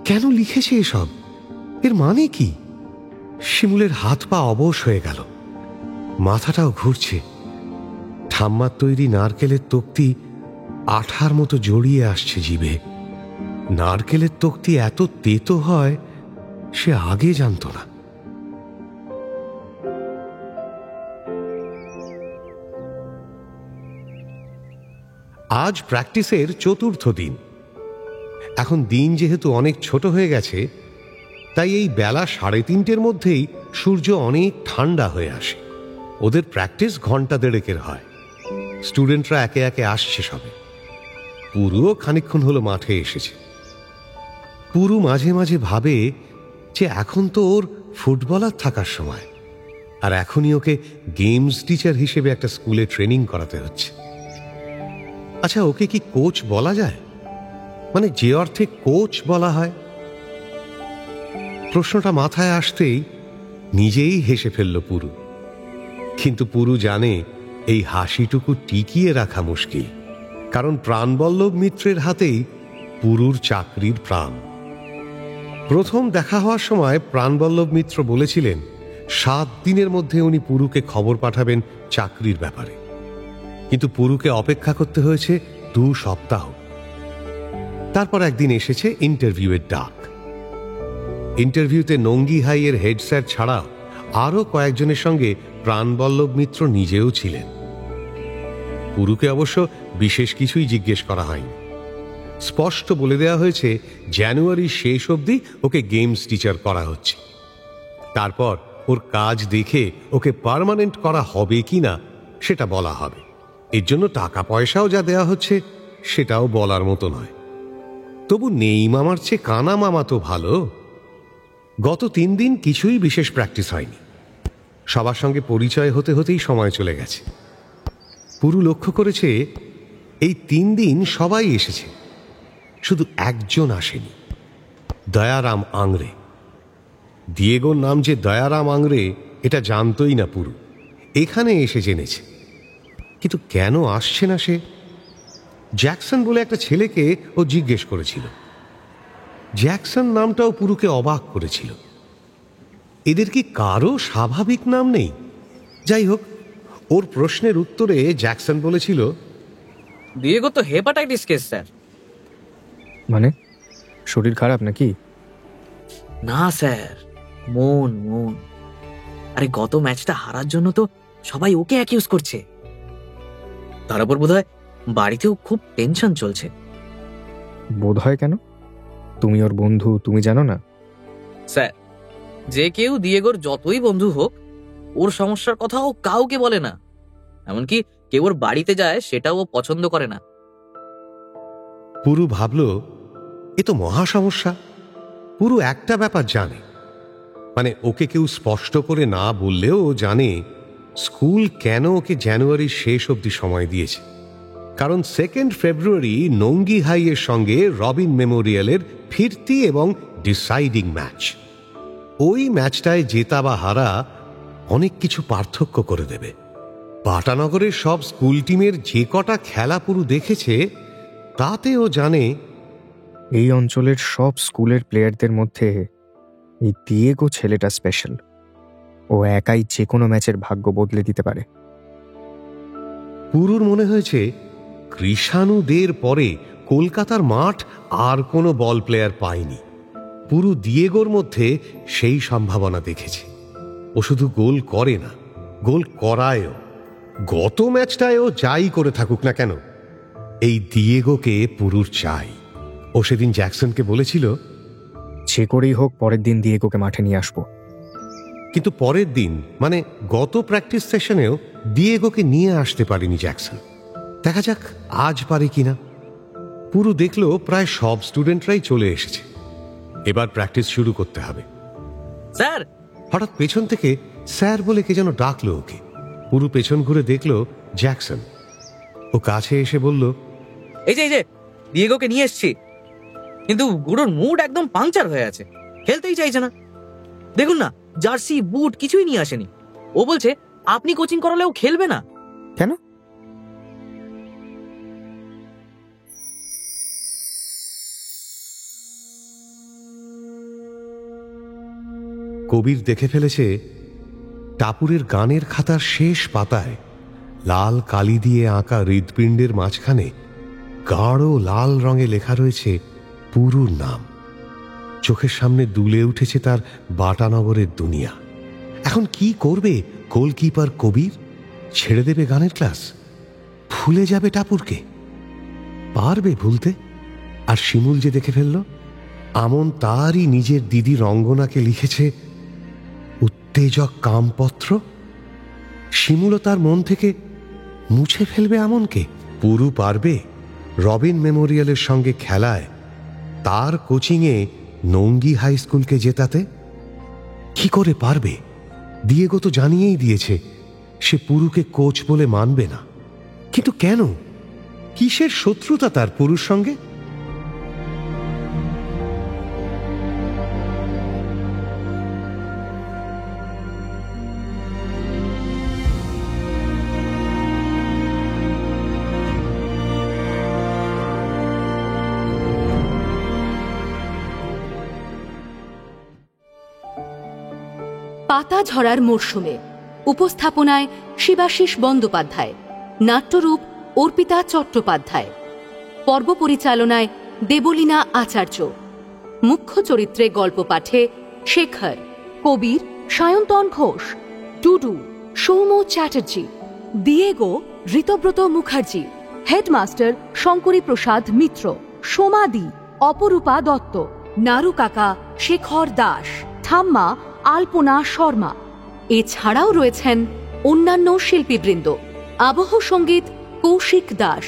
কেন লিখেছে এসব? এর মানে কি? শিমুলের হাত পা অবশ হয়ে গেল, মাথাটাও ঘুরছে। ঠাম্মার তৈরি নারকেলের তক্তি আঠার মতো জড়িয়ে আসছে জিভে। নারকেলের তক্তি এত তেতো হয় সে আগে জানত না। আজ প্র্যাকটিসের চতুর্থ দিন। এখন দিন যেহেতু অনেক ছোট হয়ে গেছে, তাই এই বেলা 3:30-র মধ্যেই সূর্য অনেক ঠান্ডা হয়ে আসে। ওদের প্র্যাকটিস ঘন্টা দেড়েকের হয়। স্টুডেন্টরা একে একে আসছে সবে। পুরুও খানিকক্ষণ হলো মাঠে এসেছে। পুরু মাঝে মাঝে ভাবে যে এখন তো ওর ফুটবলার থাকার সময়, আর এখনই ওকে গেমস টিচার হিসেবে একটা স্কুলে ট্রেনিং করাতে হচ্ছে। আচ্ছা, ওকে কি কোচ বলা যায়? মানে যে অর্থে কোচ বলা হয়? প্রশ্নটা মাথায় আসতেই নিজেই হেসে ফেলল পুরু। কিন্তু পুরু জানে এই হাসিটুকু টিকিয়ে রাখা মুশকিল, কারণ প্রাণবল্লভ মিত্রের হাতেই পুরুর চাকরির প্রাণ। প্রথম দেখা হওয়ার সময় প্রাণবল্লভ মিত্র বলেছিলেন 7 দিনের মধ্যে উনি পুরুকে খবর পাঠাবেন চাকরির ব্যাপারে, কিন্তু পুরুকে অপেক্ষা করতে হয়েছে 2 সপ্তাহ। তারপর একদিন এসেছে ইন্টারভিউয়ের ডাক। ইন্টারভিউতে নঙ্গি হাইয়ের হেড স্যার ছাড়াও আরও কয়েকজনের সঙ্গে প্রাণবল্লভ মিত্র নিজেও ছিলেন। পুরুকে অবশ্য বিশেষ কিছুই জিজ্ঞেস করা হয়নি। স্পষ্ট বলে দেওয়া হয়েছে জানুয়ারির শেষ অবধি ওকে গেমস টিচার করা হচ্ছে। তারপর ওর কাজ দেখে ওকে পার্মানেন্ট করা হবে কি না সেটা বলা হবে। এর জন্য টাকা পয়সাও যা দেওয়া হচ্ছে সেটাও বলার মতো নয়। তবু নেই মামার চেয়ে কানা মামা তো ভালো। গত 3 দিন কিছুই বিশেষ প্র্যাকটিস হয়নি। সবার সঙ্গে পরিচয় হতে হতেই সময় চলে গেছে। পুরু লক্ষ্য করেছে এই 3 দিন সবাই এসেছে, শুধু একজন আসেনি, দয়ারাম আংরে। দিয়েগোর নাম যে দয়ারাম আংরে এটা জানতই না পুরু, এখানে এসে জেনেছে। কিন্তু কেন আসছে না সে? জ্যাকসন বলে একটা ছেলেকে ও জিজ্ঞেস করেছিল। জ্যাকসন নামটাও পুরুকে অবাক করেছিল। এদের কি কারো স্বাভাবিক নাম নেই? যাই হোক, ওর প্রশ্নের উত্তরে জ্যাকসন বলেছিল, দিয়েগো তো হেপাটাইটিস কেস স্যার। মানে শরীর খারাপ নাকি? না স্যার, মন মন। আরে গত ম্যাচটা হারার জন্য তো সবাই ওকে অ্যাকিউজ করছে। তার উপর বোধহয় বাড়িতেও খুব টেনশন চলছে। বোধহয় কেন? তুমি ওর বন্ধু, তুমি জানো না? স্যার, যে কেউ দিয়েগোর যতই বন্ধু হোক, ওর সমস্যার কথা ও কাউকে বলে না। এমনকি কেউ ওর বাড়িতে যায় সেটাও ও পছন্দ করে না। পুরু ভাবল এ তো মহা সমস্যা। পুরু একটা ব্যাপার জানে, মানে ওকে কেউ স্পষ্ট করে না বললেও ও জানে স্কুল কেন ওকে জানুয়ারির শেষ অবধি সময় দিয়েছে। কারণ 2 ফেব্রুয়ারি নঙ্গি হাইয়ের সঙ্গে রবিন মেমোরিয়ালের ফিরতি এবং ডিসাইডিং ম্যাচ। ওই ম্যাচটায় জেতা বা হারা অনেক কিছু পার্থক্য করে দেবে। পাটানগরের সব স্কুল টিমের যে কটা খেলা পুরু দেখেছে তাতে ও জানে এই অঞ্চলের সব স্কুলের প্লেয়ারদের মধ্যে এই দিয়েগো ছেলেটা স্পেশাল। ও একাই যে কোনো ম্যাচের ভাগ্য বদলে দিতে পারে। পুরুর মনে হয়েছে কৃষাণুদের পরে কলকাতার মাঠ আর কোনো বল প্লেয়ার পায়নি। পুরু দিয়েগোর মধ্যে সেই সম্ভাবনা দেখেছে। ও শুধু গোল করে না, গোল করায়ও। গত ম্যাচটায়ও যাই করে থাকুক না কেন, এই দিয়েগোকে পুরুর চাই। ও সেদিন জ্যাকসনকে বলেছিল, যে করেই হোক পরের দিন দিয়েগোকে মাঠে নিয়ে আসবো। কিন্তু পরের দিন মানে গত প্র্যাকটিস সেশনেও দিয়েগোকে নিয়ে আসতে পারেনি জ্যাকসন। দেখা যাক আজ পারে কিনা। পুরু দেখলো প্রায় সব স্টুডেন্টরাই চলে এসেছে। এবার প্র্যাকটিস শুরু করতে হবে। স্যার! হঠাৎ পেছন থেকে স্যার বলে কে যেন ডাকলো ওকে। পুরু পেছন ঘুরে দেখলো জ্যাকসন। ও কাছে এসে বলল, এই যে দিয়েগোকে নিয়ে এসছি, কিন্তু গুরুর মুড একদম পাংচার হয়ে আছে, খেলতেই চাইছে না। দেখুন না, জার্সি বুট কিছুই নিয়ে আসেনি। ও বলছে আপনি কোচিং করালেও খেলবে না। কেন? কবির দেখে ফেলেছে টাপুরের গানের খাতার শেষ পাতায় লাল কালি দিয়ে আঁকা হৃৎপিণ্ডের মাঝখানে গাঢ় লাল রঙে লেখা রয়েছে পুরুর নাম। চোখের সামনে দুলে উঠেছে তার বাটানগরের দুনিয়া। এখন কি করবে গোলকিপার কবির? ছেড়ে দেবে গানের ক্লাস? ভুলে যাবে টাপুরকে? পারবে ভুলতে? আর শিমুল যে দেখে ফেলল, আমন তারই নিজের দিদি রঙ্গনাকে লিখেছে উত্তেজক কামপত্র। শিমুলও তার মন থেকে মুছে ফেলবে আমনকে? পুরু পারবে রবিন মেমোরিয়ালের সঙ্গে খেলায় তার কোচিংয়ে নঙ্গি হাই স্কুলকে জেতাতে? কি করে পারবে? দিয়েগো তো জানিয়েই দিয়েছে সে পুরুকে কোচ বলে মানবে না। কিন্তু কেন? কিসের শত্রুতা তার পুরুর সঙ্গে? পাতা ঝরার মরশুমে। উপস্থাপনায় শিবাশিস বন্দ্যোপাধ্যায়, নাট্যরূপ অর্পিতা চট্টোপাধ্যায়, পর্ব পরিচালনায় দেবলীনা আচার্য, মুখ্য চরিত্রে গল্প পাঠে শেখর, কবির সায়ন্তন ঘোষ, টুডু সৌম্য চ্যাটার্জি, দিয়েগো ঋতব্রত মুখার্জি, হেডমাস্টার শঙ্করী প্রসাদ মিত্র, সোমাদি অপরূপা দত্ত, নারু কাকা শেখর দাস, ঠাম্মা আলপনা শর্মা। এছাড়াও রয়েছেন অন্যান্য শিল্পীবৃন্দ। আবহ সঙ্গীত কৌশিক দাস,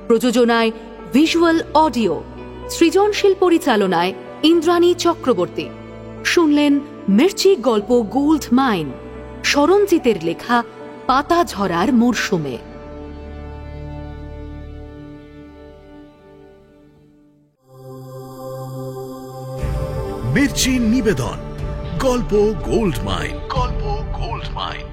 প্রযোজনায় ভিজুয়াল অডিও, সৃজনশীল পরিচালনায় ইন্দ্রাণী চক্রবর্তী। শুনলেন মির্চি গল্প গোল্ড মাইন, স্মরণজিতের লেখা পাতা ঝরার মরশুমে। মির্চি নিবেদন গল্প গোল্ড মাইন। গল্প গোল্ড মাইন।